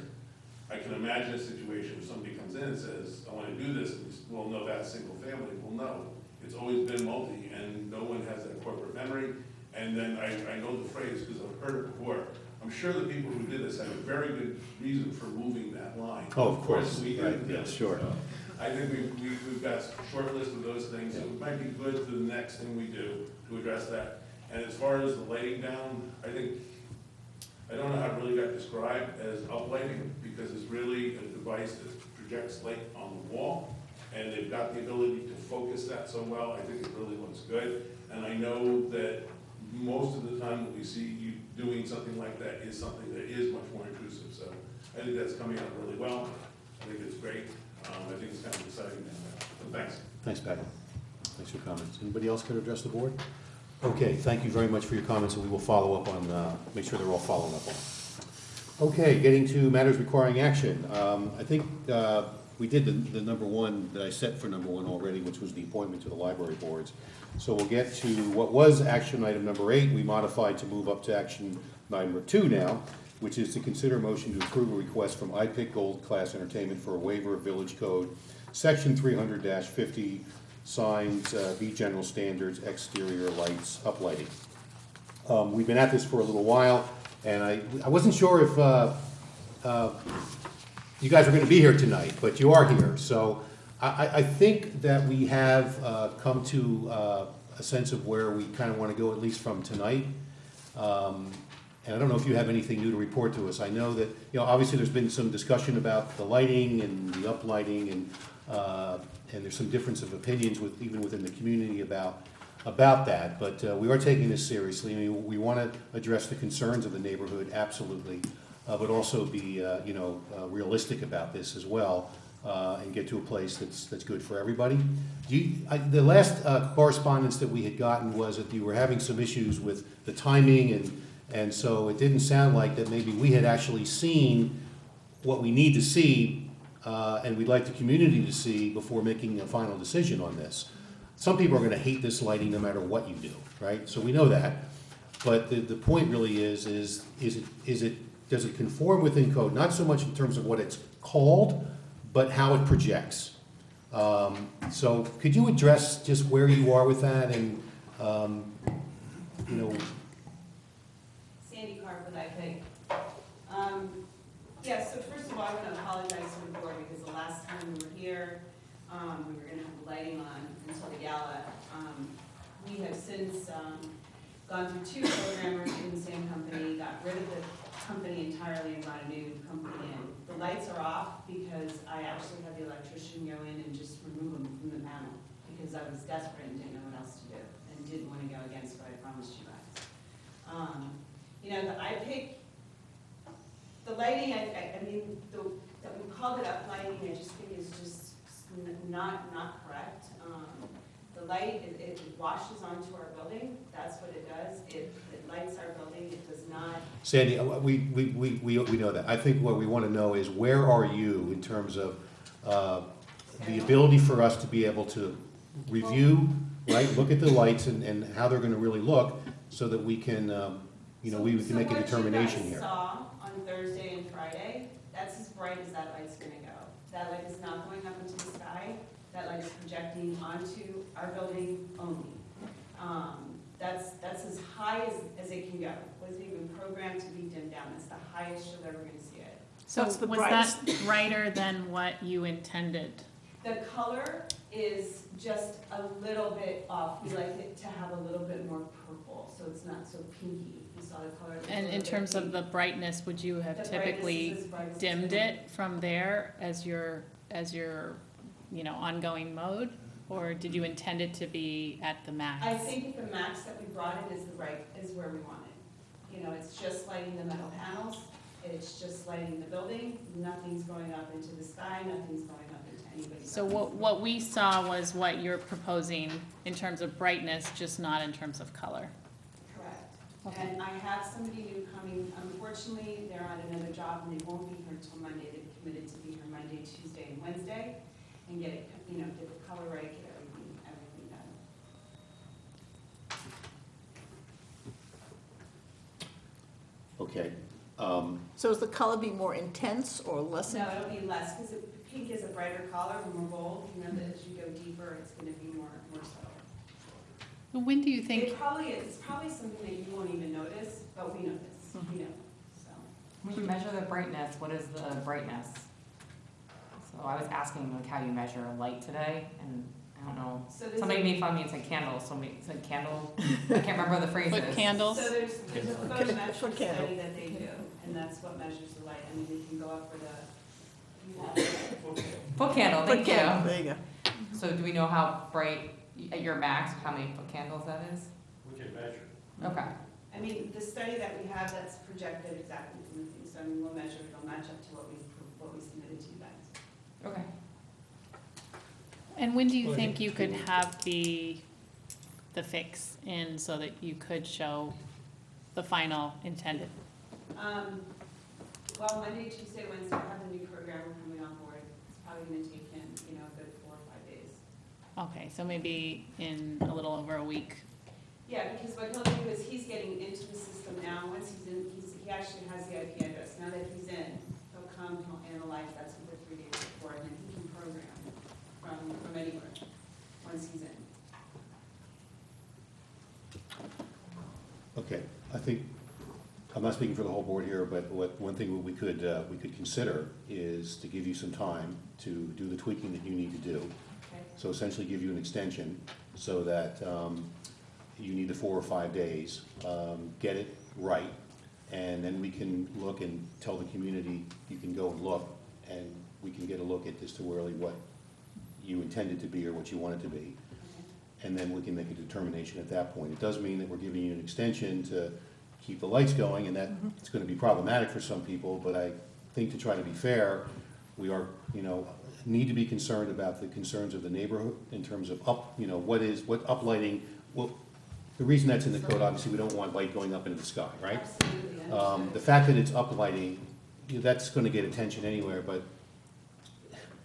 Speaker 15: I can imagine a situation where somebody comes in and says, I want to do this, and we say, well, no, that's single family. Well, no, it's always been multi, and no one has that corporate memory. And then I know the phrase because I've heard it before. I'm sure the people who did this had a very good reason for moving that line.
Speaker 1: Oh, of course.
Speaker 15: We
Speaker 1: Right,
Speaker 15: did.
Speaker 1: yeah, sure.
Speaker 15: So I think we've got a short list of those things, so it might be good for the next thing we do to address that. And as far as the lighting down, I don't know how it really got described as uplighting, because it's really a device that projects light on the wall, and they've got the ability to focus that so well. I think it really looks good, and I know that most of the time that we see you doing something like that is something that is much more intrusive. So I think that's coming out really well. I think it's great. I think it's kind of exciting down there. So thanks.
Speaker 1: Thanks, Patty. Thanks for your comments. Anybody else care to address the board? Okay, thank you very much for your comments, and we will follow up on, make sure they're all followed up on. Okay, getting to matters requiring action. I think we did the number one that I set for number one already, which was the appointment to the library boards. So we'll get to what was action item number 8. We modified to move up to action number 2 now, which is to consider a motion to approve a request from IPIC Gold Class Entertainment for a waiver of Village Code, Section 300-50, signs, B general standards, exterior lights, uplighting. We've been at this for a little while, and I wasn't sure if you guys are going to be here tonight, but you are here. So I think that we have come to a sense of where we kind of want to go, at least from tonight. And I don't know if you have anything new to report to us. I know that, you know, obviously there's been some discussion about the lighting and the uplighting, and there's some difference of opinions even within the community about that. But we are taking this seriously. I mean, we want to address the concerns of the neighborhood, absolutely, but also be realistic about this as well, and get to a place that's good for everybody. The last correspondence that we had gotten was that you were having some issues with the timing, and so it didn't sound like that maybe we had actually seen what we need to see, and we'd like the community to see before making a final decision on this. Some people are going to hate this lighting no matter what you do, right? So we know that. But the point really is does it conform within code? Not so much in terms of what it's called, but how it projects. So could you address just where you are with that, and you know,
Speaker 3: Sandy Carp with IPIC. Yeah, so first of all, I want to apologize to the board because the last time we were here, we were going to have the lighting on until the gala. We have since gone through 2 programmers in the same company, got rid of the company entirely and brought a new company in. The lights are off because I actually had the electrician go in and just remove them from the panel because I was desperate and didn't know what else to do and didn't want to go against what I promised you guys. You know, the IPIC, the lighting, I mean, that we called it up lighting, I just think is just not correct. The light, it washes onto our building, that's what it does. It lights our building, it does not.
Speaker 1: Sandy, we know that. I think what we want to know is where are you in terms of the ability for us to be able to review, right, look at the lights and how they're going to really look so that we can, you know, we can make a determination here.
Speaker 3: So what you guys saw on Thursday and Friday, that's as bright as that light's going to go. That light is not going up into the sky. That light is projecting onto our building only. That's as high as it can go. It wasn't even programmed to be dimmed down. It's the highest you're ever going to see it.
Speaker 8: So
Speaker 12: What's the
Speaker 8: was
Speaker 12: brightest?
Speaker 8: that brighter than what you intended?
Speaker 3: The color is just a little bit off. We like it to have a little bit more purple, so it's not so pinky. You saw the color. It's a
Speaker 8: And
Speaker 3: little
Speaker 8: in
Speaker 3: bit
Speaker 8: terms of
Speaker 3: pink.
Speaker 8: the brightness, would you have
Speaker 3: The brightness
Speaker 8: typically
Speaker 3: is as bright as it's
Speaker 8: dimmed
Speaker 3: gonna
Speaker 8: it from there as your, you know, ongoing mode? Or did you intend it to be at the max?
Speaker 3: I think the max that we brought it is where we want it. You know, it's just lighting the metal panels, it's just lighting the building, nothing's going up into the sky, nothing's going up into anybody's.
Speaker 8: So what we saw was what you're proposing in terms of brightness, just not in terms of color.
Speaker 3: Correct.
Speaker 8: Okay.
Speaker 3: And I have somebody new coming, unfortunately, they're on another job and they won't be here until Monday. They've committed to be here Monday, Tuesday, and Wednesday, and get it, you know, get the color right, get everything done.
Speaker 1: Okay.
Speaker 12: So is the color be more intense or less?
Speaker 3: No, it'll be less, because pink is a brighter color, more bold, you know, that as you go deeper, it's gonna be more subtle.
Speaker 8: When do you think,
Speaker 3: It's probably something that you won't even notice, but we notice, you know, so.
Speaker 16: When you measure the brightness, what is the brightness? So I was asking like how you measure light today, and I don't know.
Speaker 3: So there's
Speaker 16: Somebody
Speaker 3: a-
Speaker 16: made fun of me and said candle, somebody said candle. I can't remember the phrase
Speaker 8: foot
Speaker 16: is.
Speaker 8: candles?
Speaker 3: So there's a photometric
Speaker 12: Foot candle.
Speaker 3: study that they do, and that's what measures the light. I mean, they can go up with a,
Speaker 16: Foot candle, thank you.
Speaker 12: Candle, there you go.
Speaker 16: So do we know how bright, at your max, how many foot candles that is?
Speaker 4: We can measure.
Speaker 16: Okay.
Speaker 3: I mean, the study that we have, that's projected exactly from the thing, so I mean, we'll measure, it'll match up to what we submitted to you guys.
Speaker 16: Okay.
Speaker 8: And when do you think you could have the fix in so that you could show the final intended?
Speaker 3: Well, Monday, Tuesday, Wednesday, I have a new programmer coming on board. It's probably gonna take him, you know, a good 4 or 5 days.
Speaker 8: Okay, so maybe in a little over a week.
Speaker 3: Yeah, because what he'll do is he's getting into the system now. Once he's in, he actually has the IP address. Now that he's in, he'll come, he'll analyze that for 3 days before, and then he can program from anywhere, once he's in.
Speaker 1: Okay, I think, I'm not speaking for the whole board here, but one thing we could consider is to give you some time to do the tweaking that you need to do.
Speaker 3: Okay.
Speaker 1: So essentially give you an extension so that you need the 4 or 5 days, get it right, and then we can look and tell the community, you can go and look, and we can get a look at as to really what you intended to be or what you want it to be. And then we can make a determination at that point. It does mean that we're giving you an extension to keep the lights going, and that it's gonna be problematic for some people, but I think to try to be fair, we are, you know, need to be concerned about the concerns of the neighborhood in terms of what uplighting, well, the reason that's in the code, obviously, we don't want light going up into the sky, right?
Speaker 3: Absolutely.
Speaker 1: The fact that it's uplighting, that's gonna get attention anywhere, but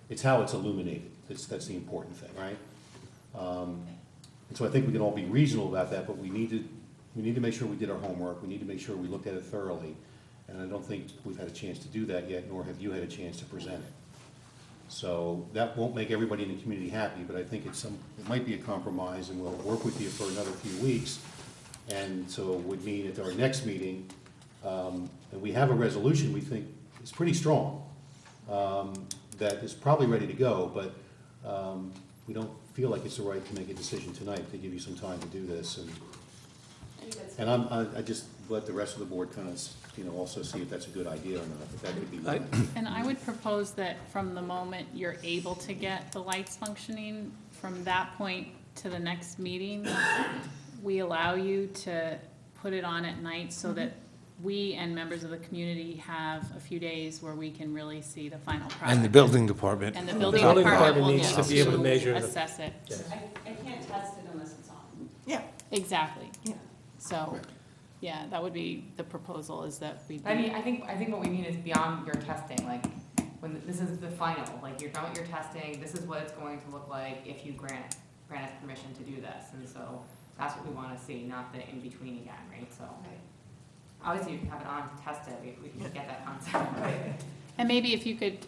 Speaker 1: it's how it's illuminated, that's the important thing, right? And so I think we can all be reasonable about that, but we need to make sure we did our homework, we need to make sure we looked at it thoroughly, and I don't think we've had a chance to do that yet, nor have you had a chance to present it. So that won't make everybody in the community happy, but I think it might be a compromise, and we'll work with you for another few weeks. And so it would mean at our next meeting, and we have a resolution we think is pretty strong, that is probably ready to go, but we don't feel like it's the right to make a decision tonight, to give you some time to do this. And I just let the rest of the board kind of, also see if that's a good idea or not, if that could be.
Speaker 8: And I would propose that from the moment you're able to get the lights functioning, from that point to the next meeting, we allow you to put it on at night so that we and members of the community have a few days where we can really see the final product.
Speaker 5: And the building department.
Speaker 8: And the
Speaker 9: The
Speaker 8: building
Speaker 9: building
Speaker 8: department
Speaker 9: department
Speaker 8: will
Speaker 9: needs
Speaker 8: need
Speaker 9: to be able to measure the-
Speaker 8: assess it.
Speaker 3: I can't test it unless it's on.
Speaker 12: Yeah.
Speaker 8: Exactly.
Speaker 12: Yeah.
Speaker 8: So, yeah, that would be the proposal, is that we.
Speaker 16: I mean, I think what we need is beyond your testing, like, when this is the final, like, you're done with your testing, this is what it's going to look like if you grant us permission to do this, and so that's what we wanna see, not the in-between again, right, so. Obviously, you can have it on to test it, we can get that concept, right?
Speaker 8: And maybe if you could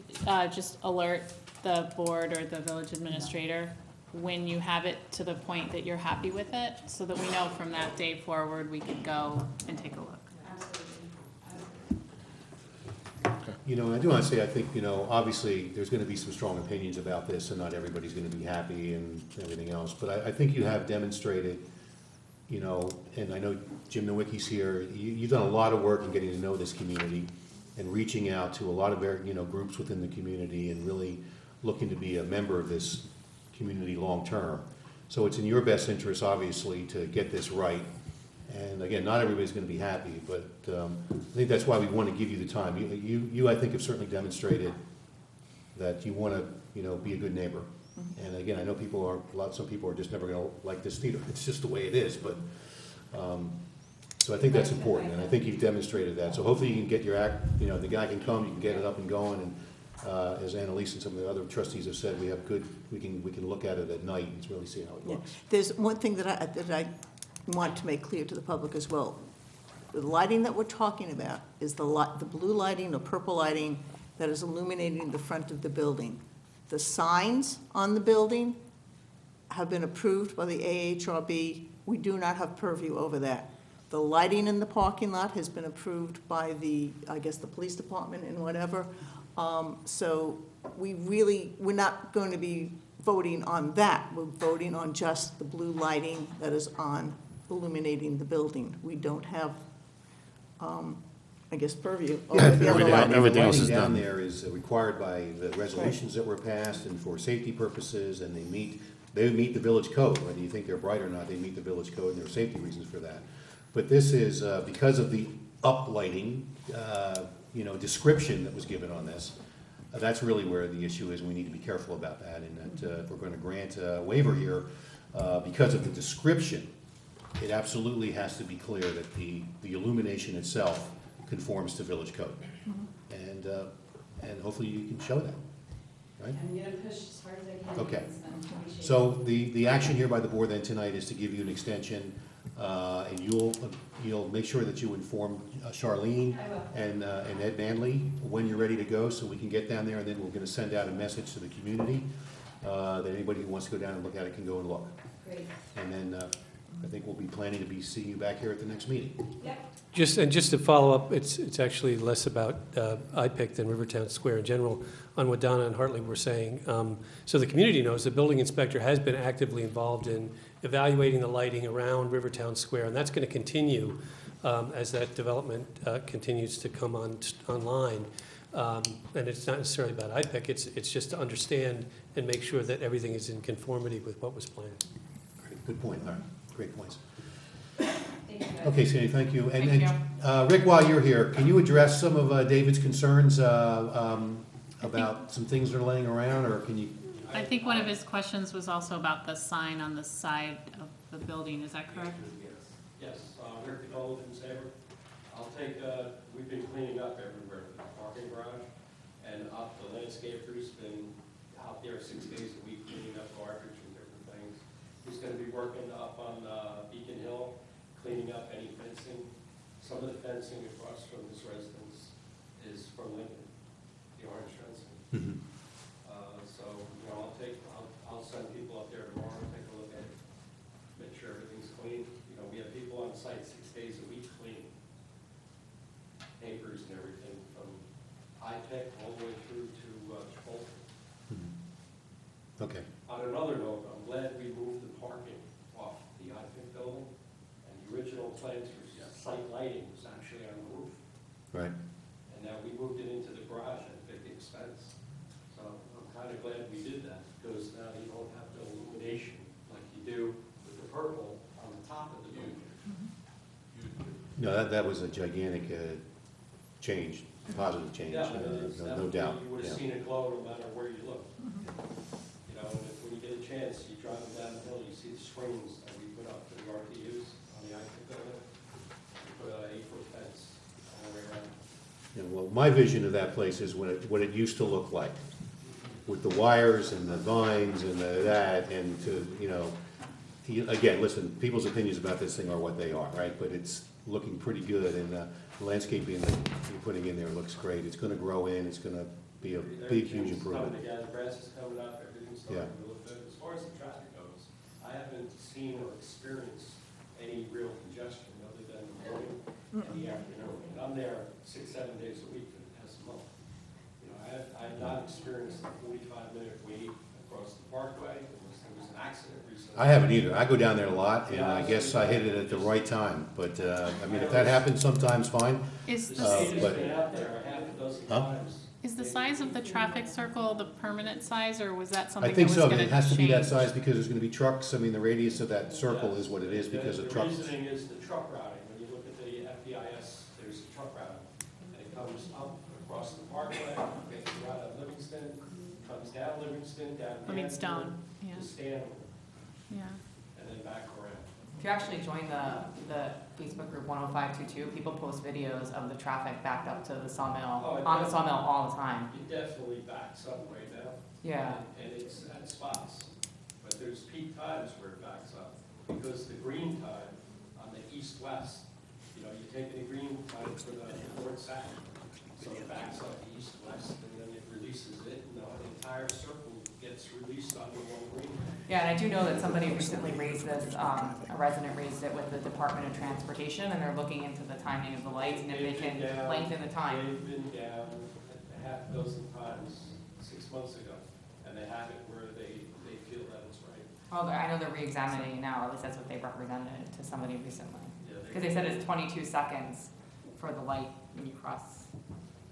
Speaker 8: just alert the board or the village administrator when you have it to the point that you're happy with it, so that we know from that day forward, we can go and take a look.
Speaker 1: I do want to say, I think, obviously, there's going to be some strong opinions about this, and not everybody's going to be happy and everything else, but I think you have demonstrated, and I know Jim Nowicki's here, you've done a lot of work in getting to know this community and reaching out to a lot of, groups within the community and really looking to be a member of this community long-term. So it's in your best interest, obviously, to get this right. And again, not everybody's going to be happy, but I think that's why we want to give you the time. You, I think, have certainly demonstrated that you want to, be a good neighbor. And again, I know some people are just never going to like this theater. It's just the way it is, but, so I think that's important, and I think you've demonstrated that. So hopefully you can get your act, the guy can come, you can get it up and going, and as Annalise and some of the other trustees have said, we can look at it at night and really see how it looks.
Speaker 12: There's one thing that I want to make clear to the public as well. The lighting that we're talking about is the blue lighting, the purple lighting that is illuminating the front of the building. The signs on the building have been approved by the AHRB. We do not have purview over that. The lighting in the parking lot has been approved by the police department and whatever. So we're not going to be voting on that. We're voting on just the blue lighting that is on illuminating the building. We don't have, purview over the other lighting.
Speaker 5: Everything else is
Speaker 1: The lighting
Speaker 5: done.
Speaker 1: down there is required by the resolutions that were passed and for safety purposes, and they meet the village code. Whether you think they're bright or not, they meet the village code, and there are safety reasons for that. But this is, because of the uplighting, description that was given on this, that's really where the issue is, and we need to be careful about that, and that if we're going to grant a waiver here, because of the description, it absolutely has to be clear that the illumination itself conforms to village code. And hopefully you can show that, right?
Speaker 3: I'm gonna push as hard as I can.
Speaker 1: Okay.
Speaker 3: against them. Appreciate
Speaker 1: So the action here by the board then tonight is to give you an extension, and you'll make sure that you inform Charlene
Speaker 3: I will.
Speaker 1: and Ed Manley when you're ready to go, so we can get down there, and then we're gonna send out a message to the community, that anybody who wants to go down and look at it can go and look.
Speaker 3: Great.
Speaker 1: And then, I think we'll be planning to be seeing you back here at the next meeting.
Speaker 3: Yep.
Speaker 9: Just to follow up, it's actually less about IPIC than Rivertown Square in general, on what Donna and Hartley were saying. So the community knows the building inspector has been actively involved in evaluating the lighting around Rivertown Square, and that's going to continue as that development continues to come online. And it's not necessarily about IPIC, it's just to understand and make sure that everything is in conformity with what was planned.
Speaker 1: Great, good point, Larry. Great points.
Speaker 3: Thank you, guys.
Speaker 1: Okay, Sandy, thank you. And
Speaker 16: Thank
Speaker 1: and, Rick, while you're here, can you address some of David's concerns about some things that are laying around, or can you?
Speaker 8: I think one of his questions was also about the sign on the side of the building, is that correct?
Speaker 17: Yes, Rick the Golden Saber. We've been cleaning up everywhere, the parking garage and up, the landscaper's been out there 6 days a week cleaning up garbage and different things. He's gonna be working up on Beacon Hill, cleaning up any fencing. Some of the fencing across from this residence is from Lincoln, the orange fencing. send people up there tomorrow, take a look at it, make sure everything's clean. You know, we have people on site 6 days a week cleaning. Papers and everything, from high-tech all the way through to Chipotle.
Speaker 1: Okay.
Speaker 17: On another note, I'm glad we moved the parking off the I-Pick building, and the original plans for site lighting was actually on the roof.
Speaker 1: Right.
Speaker 17: And now we moved it into the garage at a big expense. So I'm kind of glad we did that, because now you don't have the illumination like you do with the purple on the top of the building.
Speaker 1: No, that was a gigantic change, positive change,
Speaker 17: Yeah, it is.
Speaker 1: no doubt.
Speaker 17: You would have
Speaker 1: Yeah.
Speaker 17: seen it glow no matter where you look. You know, and when you get a chance, you drive down the hill, you see the screens that we put up for the RTUs on the I-Pick building. We put an 8-foot fence all the way around.
Speaker 1: Yeah, well, my vision of that place is what it used to look like, with the wires and the vines and that, and to, again, listen, people's opinions about this thing are what they are, right? But it's looking pretty good, and the landscaping that you're putting in there looks great. It's gonna grow in, it's gonna be a big, huge
Speaker 17: Everything's coming
Speaker 1: improvement.
Speaker 17: together, grass is coming up, everything's
Speaker 1: Yeah.
Speaker 17: starting to look good. As far as the traffic goes, I haven't seen or experienced any real congestion other than the morning and the afternoon. And I'm there 6-7 days a week for the past month. You know, I have not experienced a 45-minute wait across the parkway unless there was an accident recently.
Speaker 1: I haven't either. I go down there a lot, and I guess I hit it at the right time. But, I mean, if that happens sometimes, fine.
Speaker 8: Is
Speaker 17: The
Speaker 8: the,
Speaker 17: state's
Speaker 1: but-
Speaker 17: been out there a half a dozen
Speaker 1: Huh?
Speaker 17: times.
Speaker 8: is the size of the traffic circle the permanent size, or was that
Speaker 1: I
Speaker 8: something that
Speaker 1: think
Speaker 8: was
Speaker 1: so.
Speaker 8: gonna
Speaker 1: It has to be that
Speaker 8: change?
Speaker 1: size because there's gonna be trucks. I mean, the radius of that circle is what it is because of trucks.
Speaker 17: The reasoning is the truck routing. When you look at the FDIS, there's a truck routing. And it comes up across the parkway, gets you out of Livingston, comes down Livingston, down.
Speaker 8: Livingstone, yeah.
Speaker 17: To Stanley,
Speaker 8: Yeah.
Speaker 17: and then back around.
Speaker 16: If you actually join the Facebook group 10522, people post videos of the traffic backed up to the sawmill,
Speaker 17: Oh, it
Speaker 16: on the
Speaker 17: does.
Speaker 16: sawmill all the time.
Speaker 17: It definitely backs up right now.
Speaker 16: Yeah.
Speaker 17: And it's at spots. But there's peak times where it backs up. Because the green time on the east-west, you know, you're taking the green time for the north-south. So it backs up east-west, and then it releases it, and the entire circle gets released onto one green.
Speaker 16: Yeah, and I do know that somebody recently raised this, a resident raised it with the Department of Transportation, and they're looking into the timing of the lights, and if they can
Speaker 17: They've been down-
Speaker 16: lengthen the time.
Speaker 17: They've been down a half dozen times 6 months ago, and they have it where they feel that it's right.
Speaker 16: Well, I know they're re-examining it now, or at least that's what they represented to somebody recently.
Speaker 17: Yeah,
Speaker 16: Because they said it's 22 seconds for the light when you cross.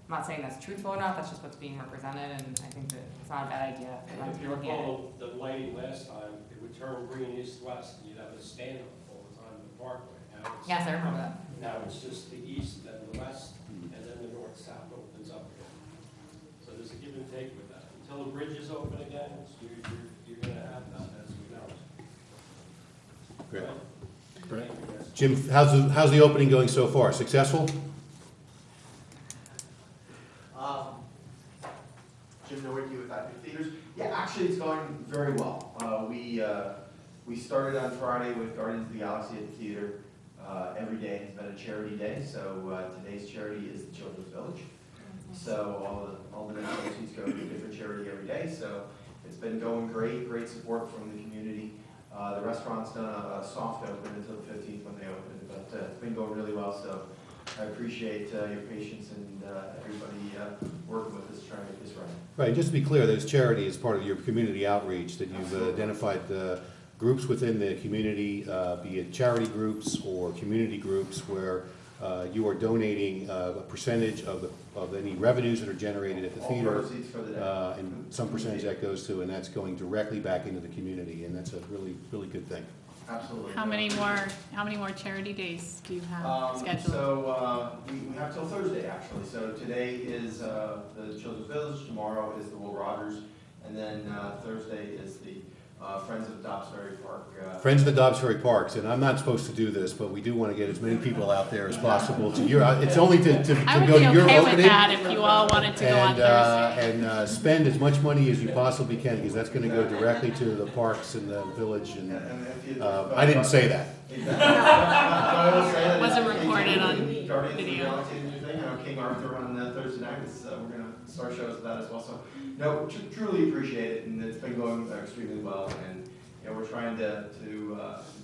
Speaker 16: I'm not saying that's truthful or not, that's just what's being represented, and I think that it's not a bad idea for them
Speaker 17: And
Speaker 16: to
Speaker 17: if
Speaker 16: be
Speaker 17: you
Speaker 16: looking at it.
Speaker 17: recall the lighting last time, it would turn green east-west, and you'd have a stand-up all the time in the parkway. Now it's-
Speaker 16: Yes, I remember that.
Speaker 17: Now it's just the east, then the west, and then the north-south opens up again. So there's a give and take with that. Until the bridge is open again, you're gonna have that, as we know.
Speaker 1: Great.
Speaker 17: Great.
Speaker 1: Jim, how's the opening going so far? Successful?
Speaker 18: Jim Nowicki with I-Pick Theaters. Yeah, actually, it's going very well. We started on Friday with Guardians of the Galaxy at the theater. Every day has been a charity day, so today's charity is the Children's Village. So all the net proceeds go to a different charity every day, so it's been going great support from the community. The restaurant's done a soft open until the 15th when they open, but it's been going really well, so I appreciate your patience and everybody working with us trying to get this right.
Speaker 1: Right, just to be clear, there's charity as part of your community outreach, that you've identified groups within the community, be it charity groups or community groups, where you are donating a percentage of any revenues that are generated at the
Speaker 18: All
Speaker 1: theater.
Speaker 18: proceeds for the day.
Speaker 1: And some percentage that goes to, and that's going directly back into the community, and that's a really good thing.
Speaker 18: Absolutely.
Speaker 8: How many more charity days do you have scheduled?
Speaker 18: So we have till Thursday, actually. So today is the Children's Village, tomorrow is the Will Rogers, and then Thursday is the Friends of Dobbs Ferry Park.
Speaker 1: Friends of the Dobbs Ferry Parks, and I'm not supposed to do this, but we do want to get as many people out there as possible to your, it's only to
Speaker 8: I
Speaker 1: go
Speaker 8: would
Speaker 1: to
Speaker 8: be
Speaker 1: your
Speaker 8: okay with
Speaker 1: opening.
Speaker 8: that if you all wanted to go on Thursday.
Speaker 1: And spend as much money as you possibly can, because that's going to go directly to the parks and the village, and I didn't say that.
Speaker 8: Wasn't recorded on
Speaker 18: Guardians of the
Speaker 8: video.
Speaker 18: Galaxy and everything, King Arthur on Thursday night, we're gonna Star shows that as well. So, no, truly appreciate it, and it's been going extremely well. And we're trying to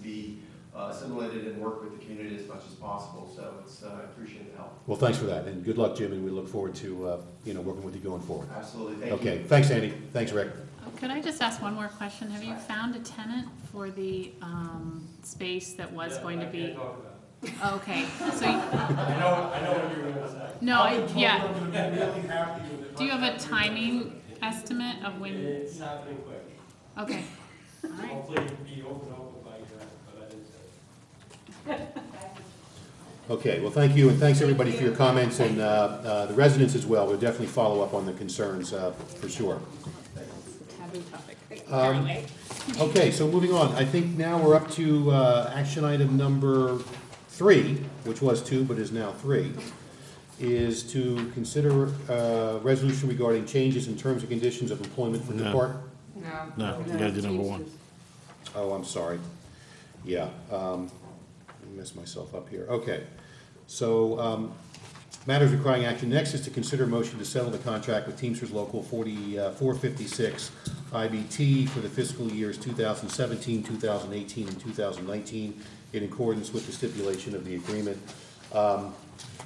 Speaker 18: be assimilated and work with the community as much as possible. So I appreciate the help.
Speaker 1: Well, thanks for that, and good luck, Jim, and we look forward to working with you going forward.
Speaker 18: Absolutely, thank you.
Speaker 1: Okay, thanks, Andy. Thanks, Rick.
Speaker 8: Could I just ask one more question? Have you found a tenant for the space that was going to be?
Speaker 17: I can't talk about it.
Speaker 8: Okay, so,
Speaker 17: I know what you're gonna say.
Speaker 8: no, yeah.
Speaker 17: I'm gonna be really happy with it.
Speaker 8: Do you have a timing estimate of when?
Speaker 17: It's happening quick.
Speaker 8: Okay, all right.
Speaker 17: Hopefully it'll be open by then, but I didn't say it.
Speaker 1: Okay, well, thank you, and thanks, everybody, for your comments, and the residents as well. We'll definitely follow up on the concerns, for sure.
Speaker 8: Taboo topic,
Speaker 1: Um,
Speaker 8: apparently.
Speaker 1: Okay, so moving on, I think now we're up to action item number 3, which was 2 but is now 3, is to consider resolution regarding changes in terms and conditions of employment for the park.
Speaker 5: No, you gotta do number 1.
Speaker 1: Oh, I'm sorry. Yeah, I messed myself up here. Okay, so matters requiring action. Next is to consider a motion to settle the contract with Teamsters Local 456 IBT for the fiscal years 2017, 2018, and 2019 in accordance with the stipulation of the agreement.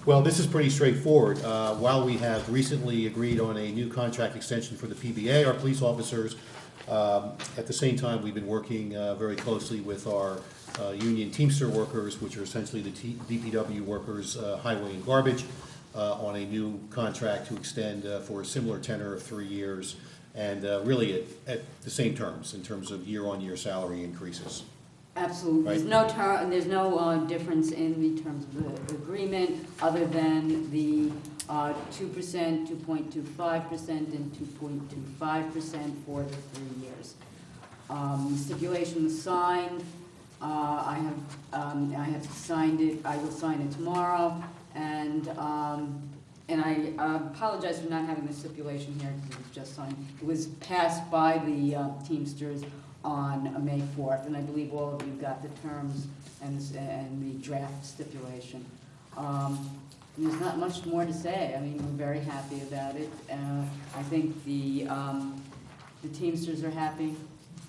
Speaker 1: Well, this is pretty straightforward. While we have recently agreed on a new contract extension for the PBA, our police officers, at the same time, we've been working very closely with our union Teamster workers, which are essentially the DPW workers, highway and garbage, on a new contract to extend for a similar tenor of 3 years, and really at the same terms, in terms of year-on-year salary increases.
Speaker 3: Absolutely. There's no difference in the terms of the agreement, other than the 2%, 2.25%, and 2.25% for the 3 years. The stipulation was signed. I have signed it. I will sign it tomorrow, and I apologize for not having the stipulation here because it was just signed. It was passed by the Teamsters on May 4th, and I believe all of you got the terms and the draft stipulation. There's not much more to say. I mean, we're very happy about it. I think the Teamsters are happy,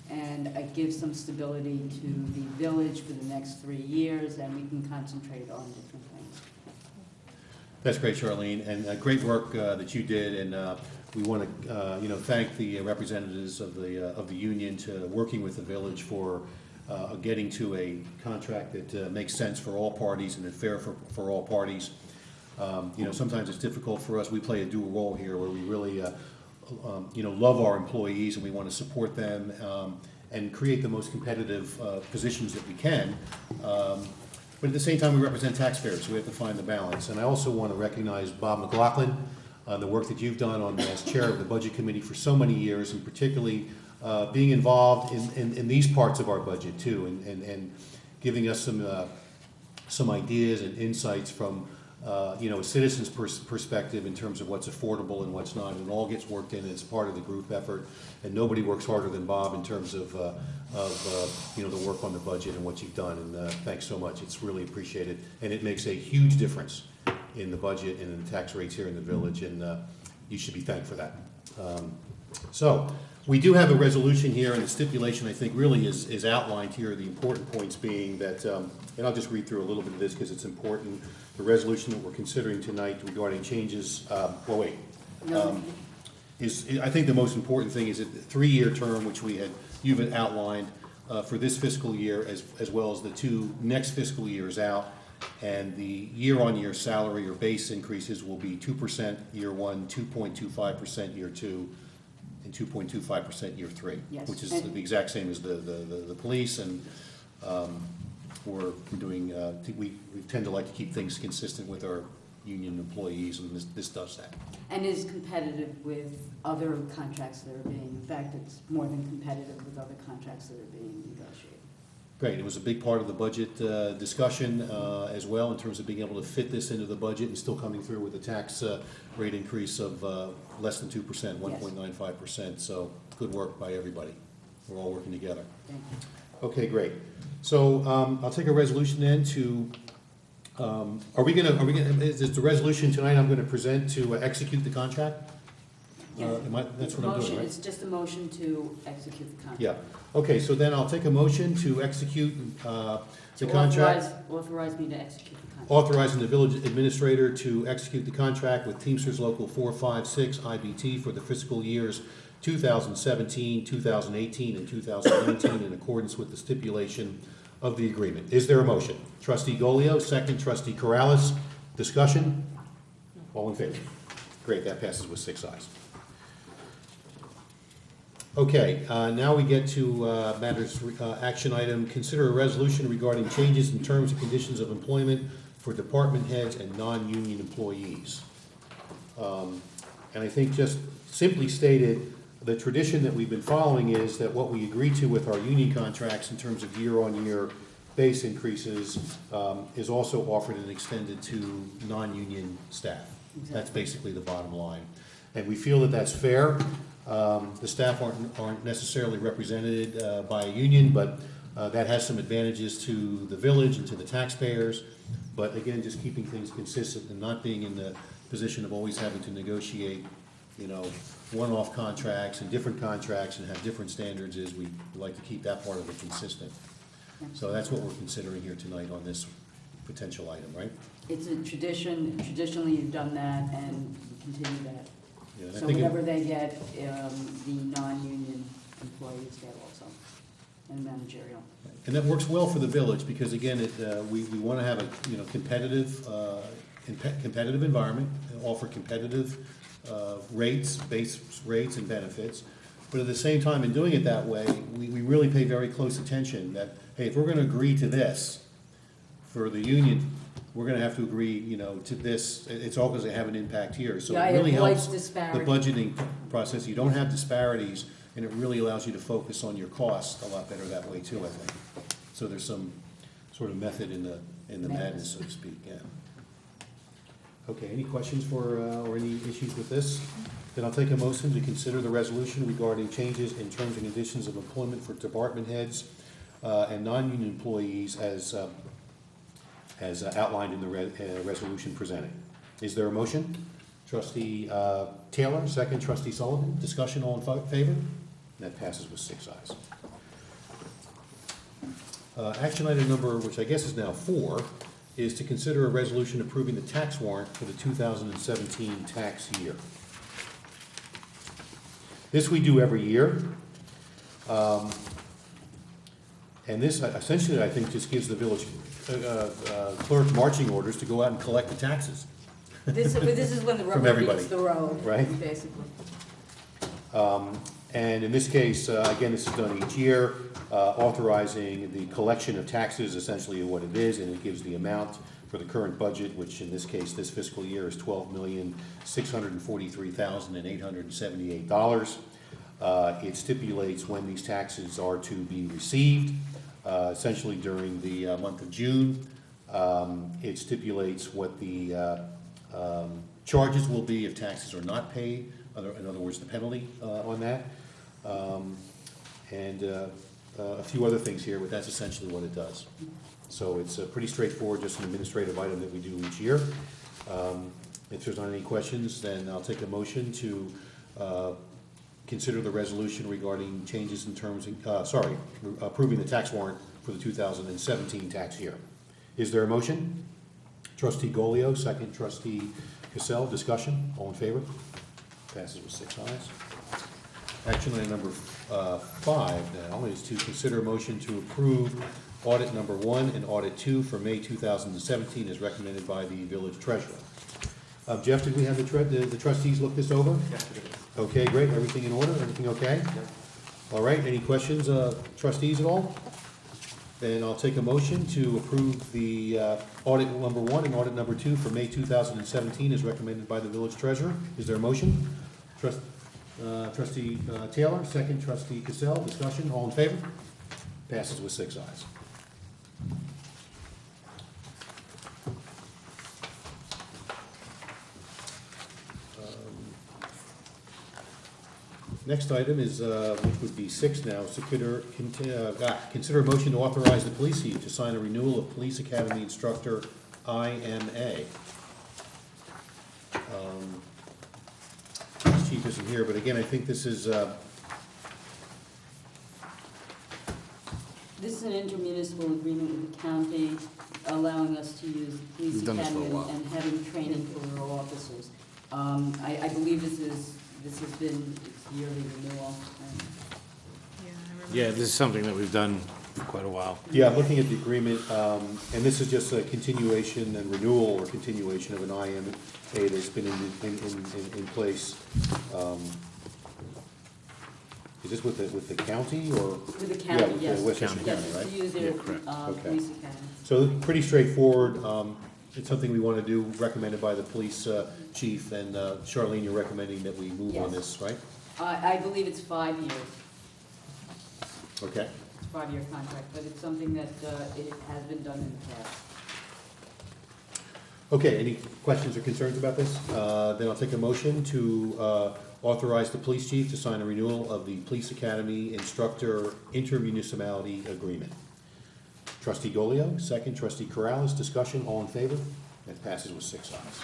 Speaker 3: and it gives some stability to the village for the next 3 years, and we can concentrate on different things.
Speaker 1: That's great, Charlene, and great work that you did, and we want to thank the representatives of the union to working with the village for getting to a contract that makes sense for all parties and is fair for all parties. Sometimes it's difficult for us. We play a dual role here where we really love our employees and we want to support them and create the most competitive positions that we can. But at the same time, we represent taxpayers, so we have to find the balance. And I also want to recognize Bob McLaughlin, the work that you've done as chair of the Budget Committee for so many years, and particularly being involved in these parts of our budget too, and giving us some ideas and insights from a citizen's perspective in terms of what's affordable and what's not, and it all gets worked in. It's part of the group effort, and nobody works harder than Bob in terms of the work on the budget and what you've done. And thanks so much. It's really appreciated, and it makes a huge difference in the budget and in the tax rates here in the village, and you should be thanked for that. So we do have a resolution here, and the stipulation, I think, really is outlined here. The important points being that, and I'll just read through a little bit of this because it's important. The resolution that we're considering tonight regarding changes, I think the most important thing is that the 3-year term, which you've outlined for this fiscal year as well as the 2 next fiscal years out, and the year-on-year salary or base increases will be 2% year 1, 2.25% year 2, and 2.25% year 3,
Speaker 3: yes,
Speaker 1: which is the exact same as the police, and we're doing. We tend to like to keep things consistent with our union employees, and this does that.
Speaker 3: And is competitive with other contracts that are being, in fact, it's more than competitive with other contracts that are being negotiated.
Speaker 1: Great. It was a big part of the budget discussion as well, in terms of being able to fit this into the budget and still coming through with a tax rate increase of less than 2%, 1.95%. So good work by everybody. We're all working together.
Speaker 3: Thank you.
Speaker 1: Okay, great. So I'll take a resolution then to. Is the resolution tonight I'm going to present to execute the contract? That's what I'm doing,
Speaker 3: Motion,
Speaker 1: right?
Speaker 3: it's just a motion to execute the contract.
Speaker 1: Yeah, okay, so then I'll take a motion to execute the
Speaker 3: To
Speaker 1: contract.
Speaker 3: authorize me to execute the contract.
Speaker 1: Authorizing the village administrator to execute the contract with Teamsters Local 456 IBT for the fiscal years 2017, 2018, and 2019 in accordance with the stipulation of the agreement. Is there a motion? Trustee Golio, second. Trustee Corrales, discussion? All in favor? Great, that passes with 6 ayes. Okay, now we get to matters, action item, consider a resolution regarding changes in terms and conditions of employment for department heads and non-union employees. And I think just simply stated, the tradition that we've been following is that what we agree to with our union contracts in terms of year-on-year base increases is also offered and extended to non-union staff. That's basically the bottom line. And we feel that that's fair. The staff aren't necessarily represented by a union, but that has some advantages to the village and to the taxpayers. But again, just keeping things consistent and not being in the position of always having to negotiate, one-off contracts and different contracts and have different standards is we like to keep that part of it consistent. So that's what we're considering here tonight on this potential item, right?
Speaker 3: It's a tradition, traditionally you've done that, and we continue that.
Speaker 1: Yeah, and I
Speaker 3: So
Speaker 1: think
Speaker 3: whatever they get, the non-union employees get also, and managerial.
Speaker 1: And that works well for the village, because again, we want to have a, competitive, competitive environment, and offer competitive rates, base rates and benefits. But at the same time, in doing it that way, we really pay very close attention that, hey, if we're going to agree to this for the union, we're going to have to agree, to this. It's all because they have an impact here. So
Speaker 3: Yeah,
Speaker 1: it really
Speaker 3: it avoids
Speaker 1: helps the
Speaker 3: disparity.
Speaker 1: budgeting process. You don't have disparities, and it really allows you to focus on your costs a lot better that way too, I think. So there's some sort of method in the madness, so to speak, yeah. Okay, any questions for, or any issues with this? Then I'll take a motion to consider the resolution regarding changes in terms and conditions of employment for department heads and non-union employees as outlined in the resolution presented. Is there a motion? Trustee Taylor, second. Trustee Sullivan, discussion, all in favor? That passes with 6 ayes. Action item number, which I guess is now 4, is to consider a resolution approving the tax warrant for the 2017 tax year. This we do every year. And this essentially, I think, just gives the village clerk marching orders to go out and collect the taxes.
Speaker 3: This is when the
Speaker 1: From
Speaker 3: rubber
Speaker 1: everybody,
Speaker 3: meets the road,
Speaker 1: right?
Speaker 3: basically.
Speaker 1: And in this case, again, this is done each year, authorizing the collection of taxes, essentially what it is, and it gives the amount for the current budget, which in this case, this fiscal year is $12,643,878. It stipulates when these taxes are to be received, essentially during the month of June. It stipulates what the charges will be if taxes are not paid, in other words, the penalty on that. And a few other things here, but that's essentially what it does. So it's pretty straightforward, just an administrative item that we do each year. If there's not any questions, then I'll take a motion to consider the resolution regarding changes in terms, approving the tax warrant for the 2017 tax year. Is there a motion? Trustee Golio, second. Trustee Cassell, discussion, all in favor? Passes with 6 ayes. Action item number 5 now is to consider a motion to approve audit number 1 and audit 2 for May 2017 as recommended by the village treasurer. Jeff, did we have the trustees look this over?
Speaker 18: Yes, we did.
Speaker 1: Okay, great. Everything in order? Everything okay? All right. Any questions, trustees at all? Then I'll take a motion to approve the audit number 1 and audit number 2 for May 2017 as recommended by the village treasurer. Is there a motion? Trustee Taylor, second. Trustee Cassell, discussion. All in favor? Passes with 6 ayes. Next item is, which would be 6 now, consider a motion to authorize the police chief to sign a renewal of Police Academy Instructor IMA. chief isn't here, but again, I think this is,
Speaker 19: This is an intermunicipal agreement with the county allowing us to use the police
Speaker 5: We've done this for a
Speaker 19: academy
Speaker 5: while.
Speaker 19: and having training for our officers. I believe this has been its yearly renewal.
Speaker 5: Yeah, this is something that we've done for quite a while.
Speaker 1: yeah, I'm looking at the agreement, and this is just a continuation and renewal or continuation of an IMA that's been in place. Is this with the county or?
Speaker 19: With the county,
Speaker 1: Yeah, with
Speaker 19: yes.
Speaker 1: the Westchester
Speaker 19: Yes,
Speaker 1: County, right?
Speaker 19: to use their
Speaker 5: Yeah, correct.
Speaker 1: Okay.
Speaker 19: police academy.
Speaker 1: So pretty straightforward. It's something we want to do, recommended by the police chief, and Charlene, you're recommending that we move on
Speaker 19: Yes.
Speaker 1: this, right?
Speaker 19: I believe it's 5 years,
Speaker 1: Okay.
Speaker 19: 5-year contract, but it's something that it has been done in the past.
Speaker 1: Okay, any questions or concerns about this? Then I'll take a motion to authorize the police chief to sign a renewal of the Police Academy Instructor Intermunicipality Agreement. Trustee Golio, second. Trustee Corrales, discussion, all in favor? That passes with 6 ayes.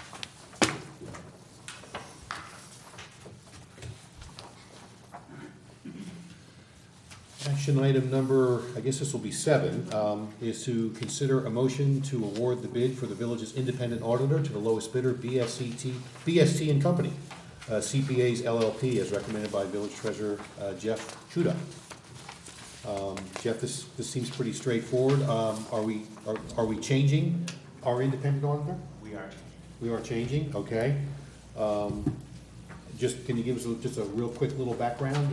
Speaker 1: Action item number, I guess this will be 7, is to consider a motion to award the bid for the village's independent auditor to the lowest bidder, BST and Company, CPAs LLP, as recommended by Village Treasurer Jeff Chuda. Jeff, this seems pretty straightforward. Are we changing our independent auditor?
Speaker 18: We are changing.
Speaker 1: We are changing, okay. Can you give us just a real quick little background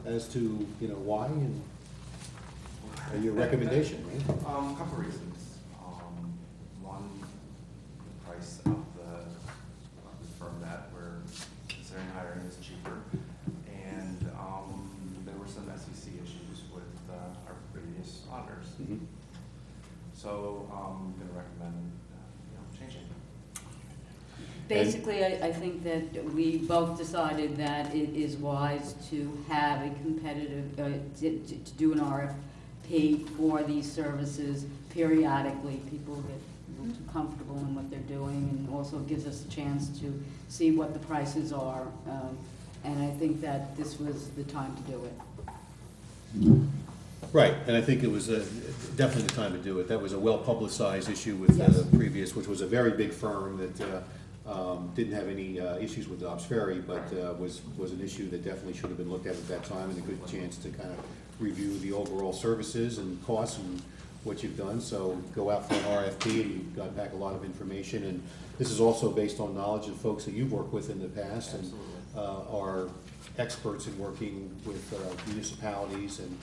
Speaker 1: as to, why and your recommendation, right?
Speaker 20: A couple of reasons. One, the price of the firm that we're considering hiring is cheaper. And there were some SEC issues with our previous auditors.
Speaker 1: Mhm.
Speaker 20: So I'm going to recommend changing.
Speaker 19: Basically, I think that we both decided that it is wise to have a competitive, to do an RFP for these services periodically. People get a little too comfortable in what they're doing, and also gives us a chance to see what the prices are. And I think that this was the time to do it.
Speaker 1: Right, and I think it was definitely the time to do it. That was a well-publicized issue with
Speaker 19: Yes.
Speaker 1: the previous, which was a very big firm that didn't have any issues with Dobbs Ferry, but was an issue that definitely should have been looked at that time, and a good chance to kind of review the overall services and costs and what you've done. So go out for an RFP, and you've got back a lot of information, and this is also based on knowledge of folks that you've worked with in the past and are experts in working with municipalities, and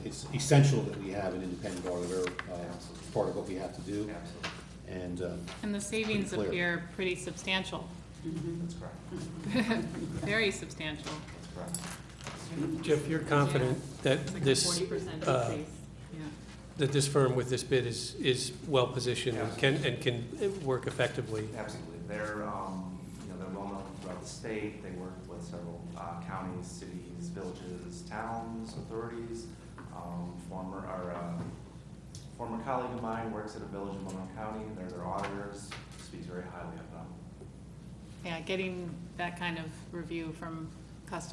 Speaker 1: it's essential that we have an independent auditor. It's part of what we have to do.
Speaker 8: And the savings
Speaker 1: Clear.
Speaker 8: appear pretty substantial,
Speaker 20: That's correct.
Speaker 8: very substantial.
Speaker 20: That's correct.
Speaker 9: Jeff, you're confident that
Speaker 8: It's like a
Speaker 9: this,
Speaker 8: 40% increase, yeah.
Speaker 9: that this firm with this bid is well-positioned and can work effectively?
Speaker 20: Absolutely. They're well known throughout the state. They work with several counties, cities, villages, towns, authorities. Former colleague of mine works at a village in Monroe County. They're their auditors. Speaks very highly of them.
Speaker 8: Yeah, getting that kind of review from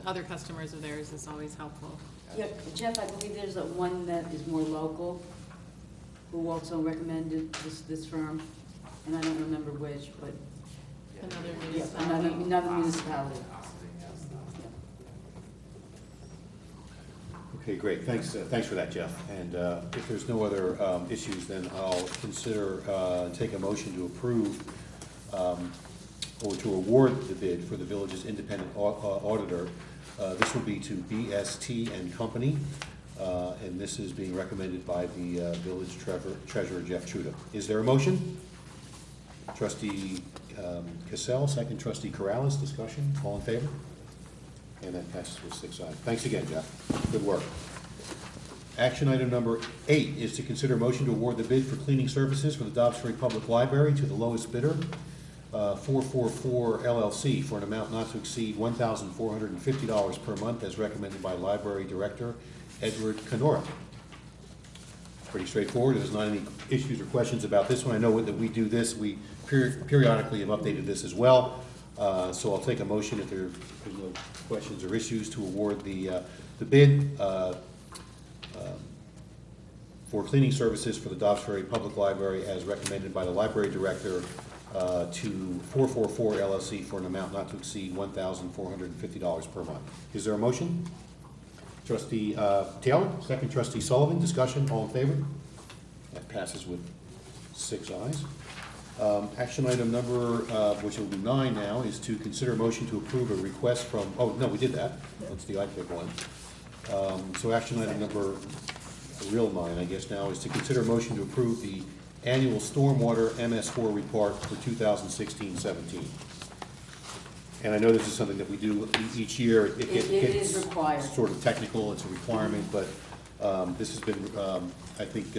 Speaker 8: other customers of theirs is always helpful.
Speaker 19: Yeah, Jeff, I believe there's one that is more local, who also recommended this firm, and I don't remember which, but.
Speaker 8: Another
Speaker 19: Yeah,
Speaker 8: municipality.
Speaker 19: another municipality.
Speaker 1: Okay, great, thanks for that, Jeff. And if there's no other issues, then I'll consider, take a motion to approve or to award the bid for the village's independent auditor. This will be to BST and Company, and this is being recommended by the village treasurer, Jeff Chuda. Is there a motion? Trustee Cassell, second. Trustee Corrales, discussion, all in favor? And that passes with 6 ayes. Thanks again, Jeff. Good work. Action item number 8 is to consider motion to award the bid for cleaning services for the Dobbs Ferry Public Library to the lowest bidder, 444 LLC, for an amount not to exceed $1,450 per month, as recommended by Library Director Edward Canora. Pretty straightforward. There's not any issues or questions about this one. I know that we do this. We periodically have updated this as well. So I'll take a motion if there's no questions or issues to award the bid for cleaning services for the Dobbs Ferry Public Library as recommended by the library director to 444 LLC for an amount not to exceed $1,450 per month. Is there a motion? Trustee Taylor, second. Trustee Sullivan, discussion, all in favor? That passes with 6 ayes. Action item number, which will be 9 now, is to consider a motion to approve a request from, oh, no, we did that. That's the IPIC one. So action item number, real 9, I guess now, is to consider a motion to approve the annual stormwater MS4 report for 2016-17. And I know this is something that we do each year.
Speaker 19: It is required.
Speaker 1: Sort of technical, it's a requirement, but this has been, I think,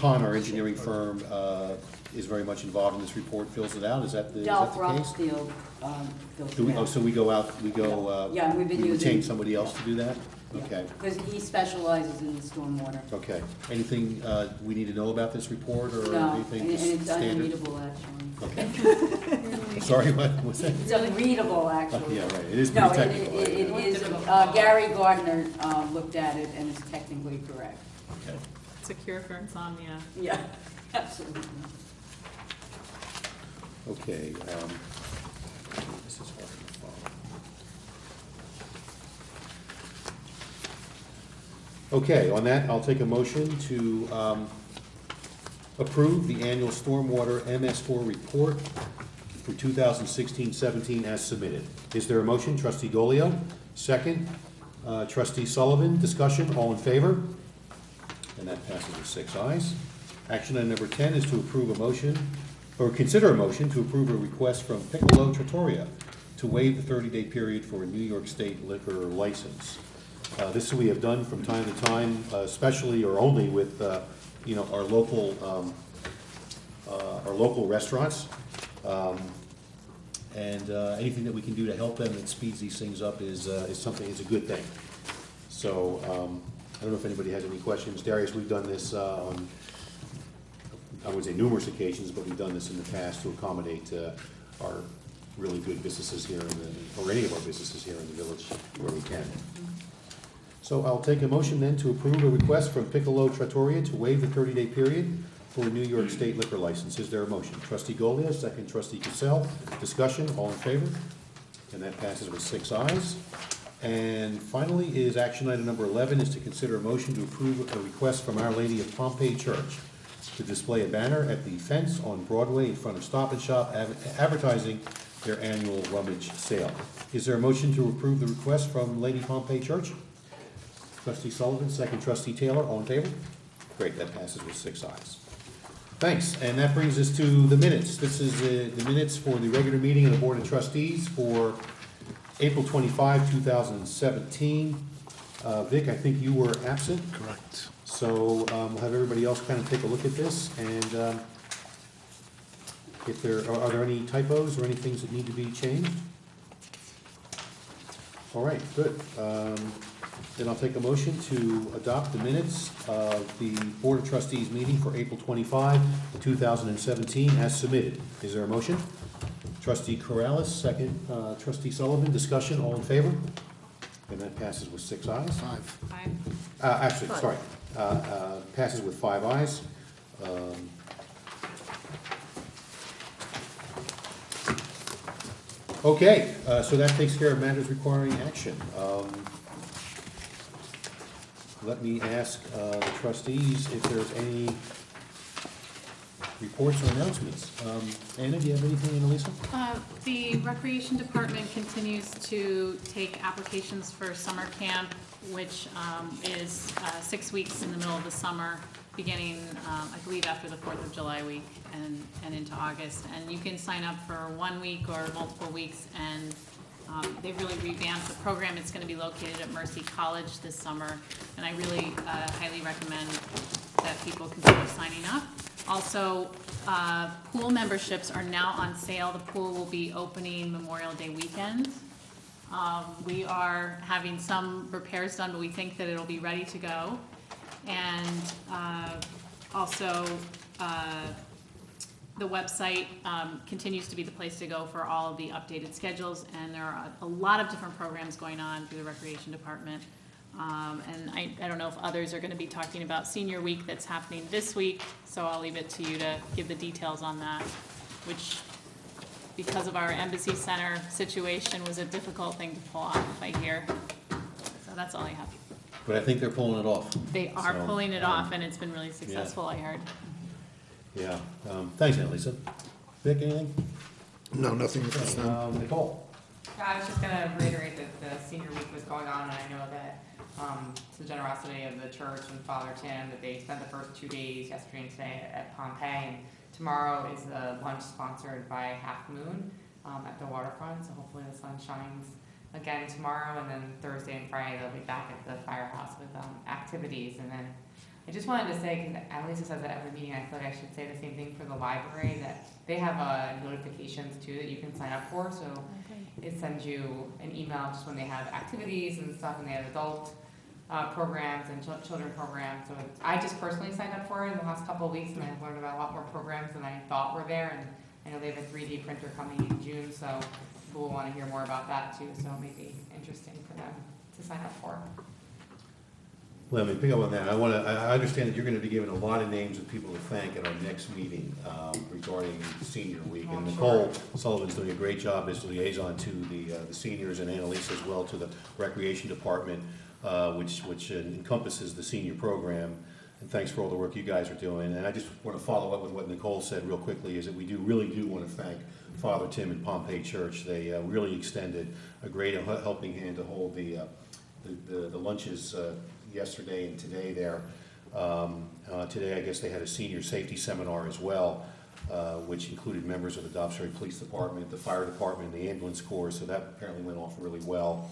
Speaker 1: Han, our engineering firm, is very much involved in this report, fills it out. Is that the case?
Speaker 19: Rothschild fills
Speaker 1: Do we,
Speaker 19: it
Speaker 1: oh,
Speaker 19: out.
Speaker 1: so we go out, we go,
Speaker 19: Yeah, and we've been
Speaker 1: we
Speaker 19: using-
Speaker 1: retain somebody else to do that? Okay,
Speaker 19: Because he specializes in stormwater.
Speaker 1: okay. Anything we need to know about this report or
Speaker 19: No,
Speaker 1: anything?
Speaker 19: and
Speaker 1: just
Speaker 19: it's
Speaker 1: standard?
Speaker 19: unreadable, actually.
Speaker 1: Okay. Sorry, what was that?
Speaker 19: It's unreadable, actually.
Speaker 1: Yeah, right, it is
Speaker 19: No,
Speaker 1: pretty technical.
Speaker 19: it is, Gary Gardner looked at it and it's technically correct.
Speaker 1: Okay.
Speaker 8: It's a cure for insomnia.
Speaker 19: Yeah, absolutely.
Speaker 1: Okay, this is hard to follow. Okay, on that, I'll take a motion to approve the annual stormwater MS4 report for 2016-17 as submitted. Is there a motion? Trustee Dolio, second. Trustee Sullivan, discussion, all in favor? And that passes with 6 ayes. Action item number 10 is to approve a motion, or consider a motion to approve a request from Piccolo Trattoria to waive the 30-day period for a New York State liquor license. This we have done from time to time, especially or only with, you know, our local restaurants. And anything that we can do to help them that speeds these things up is something, is a good thing. So, I don't know if anybody has any questions. Darius, we've done this on, I would say numerous occasions, but we've done this in the past to accommodate our really good businesses here in the, or any of our businesses here in the village where we can. So I'll take a motion then to approve a request from Piccolo Trattoria to waive the 30-day period for a New York State liquor license. Is there a motion? Trustee Golia, second. Trustee Cassell. Discussion, all in favor? And that passes with 6 ayes. And finally is action item number 11 is to consider a motion to approve a request from Our Lady of Pompeii Church to display a banner at the fence on Broadway in front of Stop and Shop advertising their annual rummage sale. Is there a motion to approve the request from Lady Pompeii Church? Trustee Sullivan, second. Trustee Taylor, all in favor? Great, that passes with 6 ayes. Thanks, and that brings us to the minutes. This is the minutes for the regular meeting of the Board of Trustees for April 25, 2017. Vic, I think you were absent.
Speaker 5: Correct.
Speaker 1: So we'll have everybody else kind of take a look at this, and if there, are there any typos or any things that need to be changed? All right, good. Then I'll take a motion to adopt the minutes of the Board of Trustees meeting for April 25, 2017 as submitted. Is there a motion? Trustee Corrales, second. Trustee Sullivan, discussion, all in favor? And that passes with 6 ayes.
Speaker 5: 5.
Speaker 1: Actually,
Speaker 12: 5.
Speaker 1: sorry, passes with 5 ayes. Okay, so that takes care of matters requiring action. Let me ask the trustees if there's any reports or announcements. Anna, do you have anything, Annalisa?
Speaker 8: The Recreation Department continues to take applications for summer camp, which is 6 weeks in the middle of the summer, beginning, I believe, after the 4th of July week and into August. And you can sign up for 1 week or multiple weeks, and they really revamped the program. It's going to be located at Mercy College this summer, and I really highly recommend that people consider signing up. Also, pool memberships are now on sale. The pool will be opening Memorial Day weekend. We are having some repairs done, but we think that it'll be ready to go. And also, the website continues to be the place to go for all of the updated schedules, and there are a lot of different programs going on through the Recreation Department. And I don't know if others are gonna be talking about Senior Week that's happening this week, so I'll leave it to you to give the details on that, which, because of our Embassy Center situation, was a difficult thing to pull off, I hear. So that's all I have.
Speaker 1: But I think they're pulling it off.
Speaker 8: They are
Speaker 1: So,
Speaker 8: pulling it off, and it's been really successful, I heard.
Speaker 1: Yeah, thanks, Annalisa. Vic, anything?
Speaker 5: No, nothing at this time.
Speaker 1: Nicole?
Speaker 16: I was just gonna reiterate that the Senior Week was going on, and I know that, it's the generosity of the church and Father Tim, that they spent the first 2 days, yesterday and today, at Pompeii, and tomorrow is the lunch sponsored by Half Moon, at the waterfront, so hopefully the sun shines again tomorrow, and then Thursday and Friday, they'll be back at the firehouse with, activities, and then I just wanted to say, because Annalisa says that every meeting, I feel like I should say the same thing for the library, that they have notifications too that you can sign up for, so it sends you an email just when they have activities and stuff, and they have adult programs and children programs. So I just personally signed up for it in the last couple of weeks, and I've learned about a lot more programs than I thought were there, and I know they have a 3D printer coming in June, so people will want to hear more about that too, so it may be interesting for them to sign up for.
Speaker 1: Let me pick up on that. I understand that you're gonna be giving a lot of names of people to thank at our next meeting, regarding Senior Week. And Nicole Sullivan's doing a great job as liaison to the seniors, and Annalisa as well to the Recreation Department, which encompasses the senior program. And thanks for all the work you guys are doing. And I just wanna follow up with what Nicole said real quickly, is that we really do wanna thank Father Tim and Pompeii Church. They really extended a great helping hand to hold the lunches yesterday and today there. Today, I guess they had a senior safety seminar as well, which included members of the Dobbs Ferry Police Department, the Fire Department, and the Ambulance Corps, so that apparently went off really well.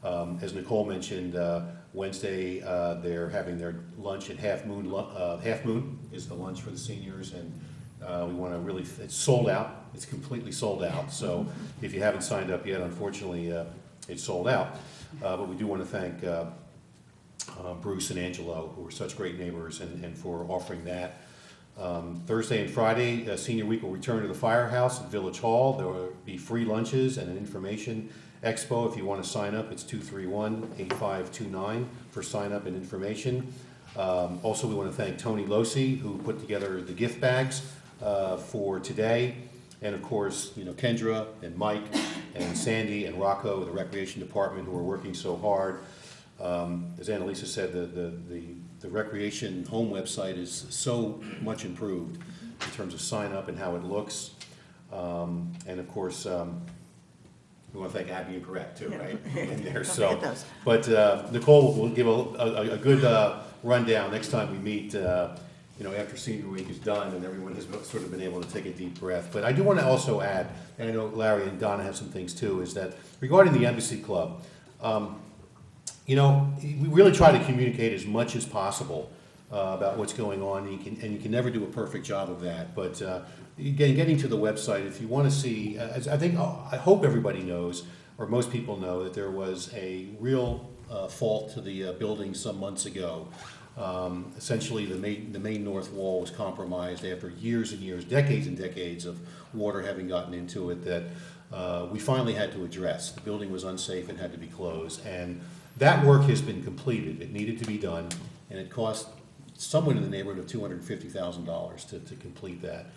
Speaker 1: As Nicole mentioned, Wednesday, they're having their lunch at Half Moon. Half Moon is the lunch for the seniors, and we want to really, it's sold out. It's completely sold out, so if you haven't signed up yet, unfortunately, it's sold out. But we do want to thank Bruce and Angelo, who are such great neighbors, and for offering that. Thursday and Friday, Senior Week will return to the Firehouse at Village Hall. There will be free lunches and an information expo. If you want to sign up, it's 231-8529 for sign up and information. Also, we want to thank Tony Losi, who put together the gift bags for today. And of course, you know, Kendra and Mike and Sandy and Rocco, the Recreation Department, who are working so hard. As Annalisa said, the Recreation Home website is so much improved in terms of sign up and how it looks. And of course, we want to thank Abby and Correct too, right? In there, so. But Nicole will give a good rundown next time we meet, you know, after Senior Week is done and everyone has sort of been able to take a deep breath. But I do want to also add, and I know Larry and Donna have some things too, is that regarding the Embassy Club, you know, we really try to communicate as much as possible about what's going on, and you can never do a perfect job of that. But again, getting to the website, if you want to see, I hope everybody knows, or most people know, that there was a real fault to the building some months ago. Essentially, the main north wall was compromised after years and years, decades and decades of water having gotten into it, that we finally had to address. The building was unsafe and had to be closed, and that work has been completed. It needed to be done, and it cost somewhere in the neighborhood of $250,000 to complete that.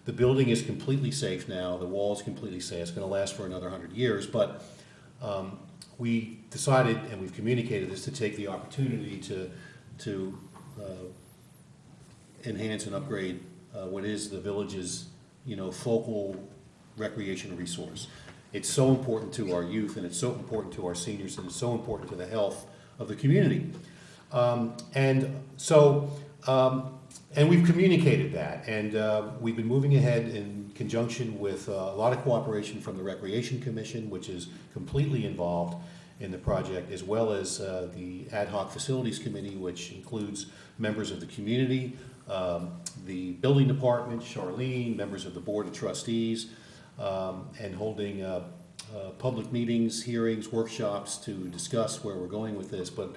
Speaker 1: The building is completely safe now. The wall is completely safe. It's going to last for another 100 years, but we decided, and we've communicated this, to take the opportunity to enhance and upgrade what is the village's, you know, focal recreation resource. It's so important to our youth, and it's so important to our seniors, and it's so important to the health of the community. And we've communicated that, and we've been moving ahead in conjunction with a lot of cooperation from the Recreation Commission, which is completely involved in the project, as well as the Ad Hoc Facilities Committee, which includes members of the community, the Building Department, Charlene, members of the Board of Trustees, and holding public meetings, hearings, workshops to discuss where we're going with this. But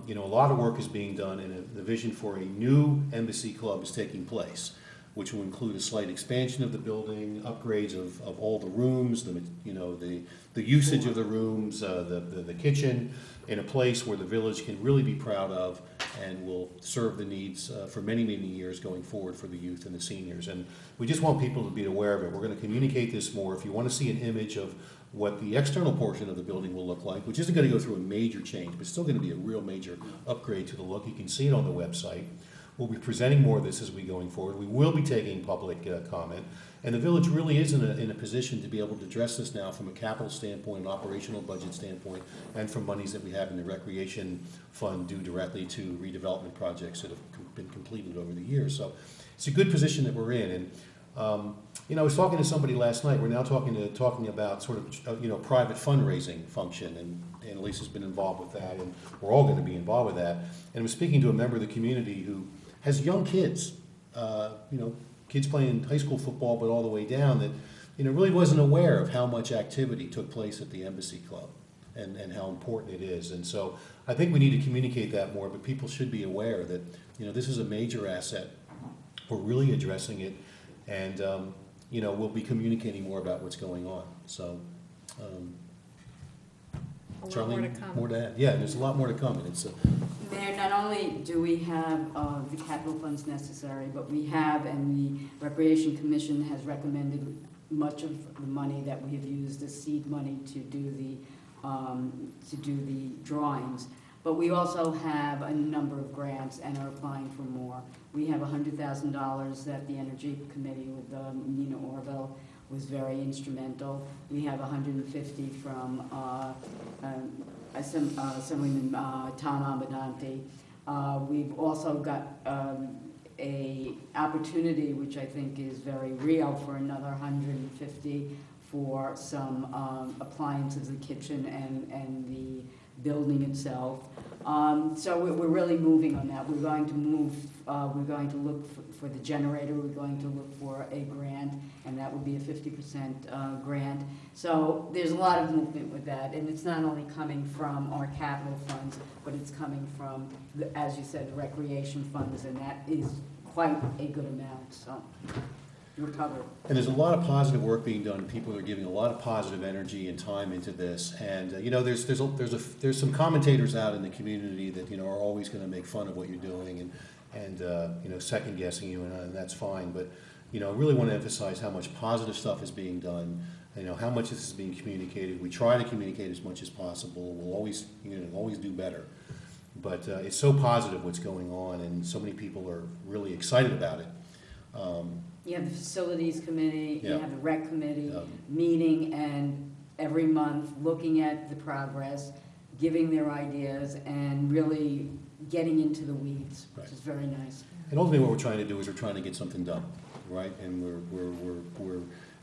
Speaker 1: you know, a lot of work is being done, and the vision for a new Embassy Club is taking place, which will include a slight expansion of the building, upgrades of all the rooms, the usage of the rooms, the kitchen, in a place where the village can really be proud of and will serve the needs for many, many years going forward for the youth and the seniors. And we just want people to be aware of it. We're going to communicate this more. If you want to see an image of what the external portion of the building will look like, which isn't going to go through a major change, but still going to be a real major upgrade to the look, you can see it on the website. We'll be presenting more of this as we going forward. We will be taking public comment. And the village really is in a position to be able to address this now from a capital standpoint, an operational budget standpoint, and from monies that we have in the recreation fund due directly to redevelopment projects that have been completed over the years. So it's a good position that we're in. And I was talking to somebody last night. We're now talking about sort of private fundraising function, and Lisa's been involved with that, and we're all going to be involved with that. And I was speaking to a member of the community who has young kids, kids playing high school football, but all the way down, that really wasn't aware of how much activity took place at the Embassy Club and how important it is. And so I think we need to communicate that more, but people should be aware that this is a major asset. We're really addressing it, and we'll be communicating more about what's going on. So, Charlene, more to add. Yeah, there's a lot more to come. And it's
Speaker 19: Mayor, not only do we have the capital funds necessary, but we have, and the Recreation Commission has recommended much of the money that we have used as seed money to do the drawings. But we also have a number of grants and are applying for more. We have $100,000 that the Energy Committee with Nina Orville was very instrumental. We have $150 from Assemblyman Tom Amadante. We've also got a opportunity, which I think is very real, for another $150 for some appliances, the kitchen and the building itself. So we're really moving on that. We're going to move, we're going to look for the generator, we're going to look for a grant, and that would be a 50% grant. So there's a lot of movement with that, and it's not only coming from our capital funds, but it's coming from, as you said, the recreation funds, and that is quite a good amount, so you're covered.
Speaker 1: And there's a lot of positive work being done. People are giving a lot of positive energy and time into this. And there's some commentators out in the community that are always going to make fun of what you're doing and second guessing you, and that's fine. But I really want to emphasize how much positive stuff is being done. How much this is being communicated. We try to communicate as much as possible. We'll always do better. But it's so positive what's going on, and so many people are really excited about it.
Speaker 19: You have the Facilities Committee,
Speaker 1: Yeah.
Speaker 19: you have the Rec Committee meeting, and every month looking at the progress, giving their ideas, and really getting into the weeds, which is very nice.
Speaker 1: And ultimately what we're trying to do is we're trying to get something done, right? And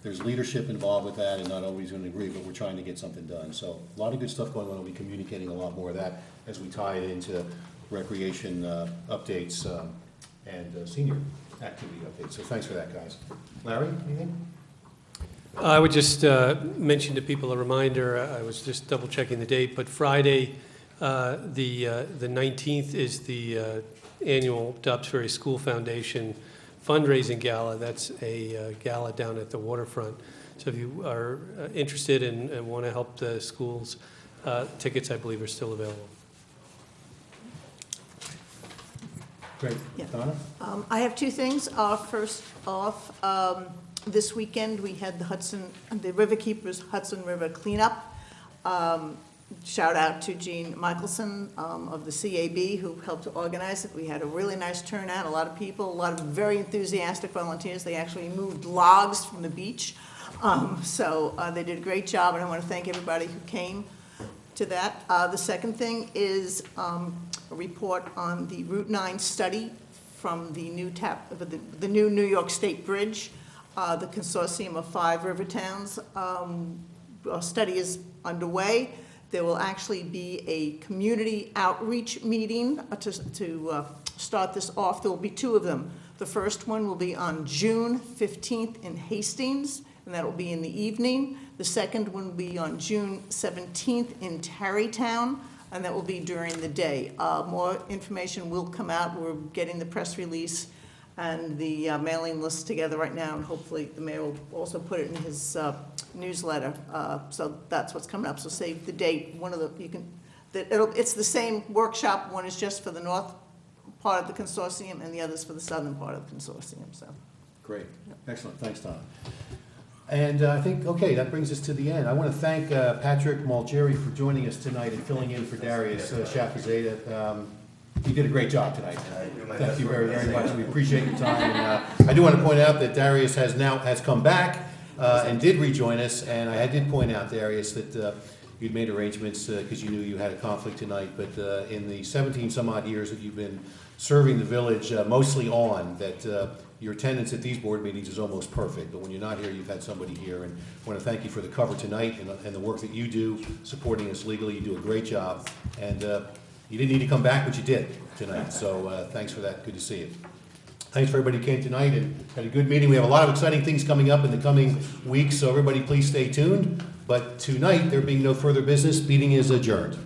Speaker 1: there's leadership involved with that, and not always going to agree, but we're trying to get something done. So a lot of good stuff going on. We'll be communicating a lot more of that as we tie it into recreation updates and senior activity updates. So thanks for that, guys. Larry, anything?
Speaker 9: I would just mention to people a reminder, I was just double checking the date, but Friday, the 19th is the annual Dobbs Ferry School Foundation fundraising gala. That's a gala down at the waterfront. So if you are interested and want to help the schools, tickets, I believe, are still available.
Speaker 1: Great.
Speaker 12: Yeah.
Speaker 1: Donna?
Speaker 12: I have two things. First off, this weekend we had the Riverkeepers Hudson River cleanup. Shout out to Jean Michelson of the CAB who helped to organize it. We had a really nice turnout, a lot of people, a lot of very enthusiastic volunteers. They actually moved logs from the beach. So they did a great job, and I want to thank everybody who came to that. The second thing is a report on the Route 9 study from the new New York State Bridge, the consortium of 5 river towns. Our study is underway. There will actually be a community outreach meeting to start this off. There will be 2 of them. The first one will be on June 15th in Hastings, and that will be in the evening. The second one will be on June 17th in Tarrytown, and that will be during the day. More information will come out. We're getting the press release and the mailing list together right now, and hopefully the mayor will also put it in his newsletter. So that's what's coming up, so save the date. One of the, it's the same workshop. One is just for the north part of the consortium, and the other's for the southern part of the consortium, so.
Speaker 1: Great, excellent, thanks, Tom. And I think, okay, that brings us to the end. I want to thank Patrick Malgeri for joining us tonight and filling in for Darius Shafazadeh. You did a great job tonight. Thank you very, very much. We appreciate your time. And I do want to point out that Darius has come back and did rejoin us. And I did point out, Darius, that you'd made arrangements because you knew you had a conflict tonight. But in the 17 some odd years that you've been serving the village, mostly on, that your attendance at these board meetings is almost perfect, but when you're not here, you've had somebody here, and I want to thank you for the cover tonight and the work that you do, supporting us legally. You do a great job, and you didn't need to come back, but you did tonight, so thanks for that. Good to see you. Thanks for everybody who came tonight and had a good meeting. We have a lot of exciting things coming up in the coming weeks, so everybody please stay tuned. But tonight, there being no further business, meeting is adjourned.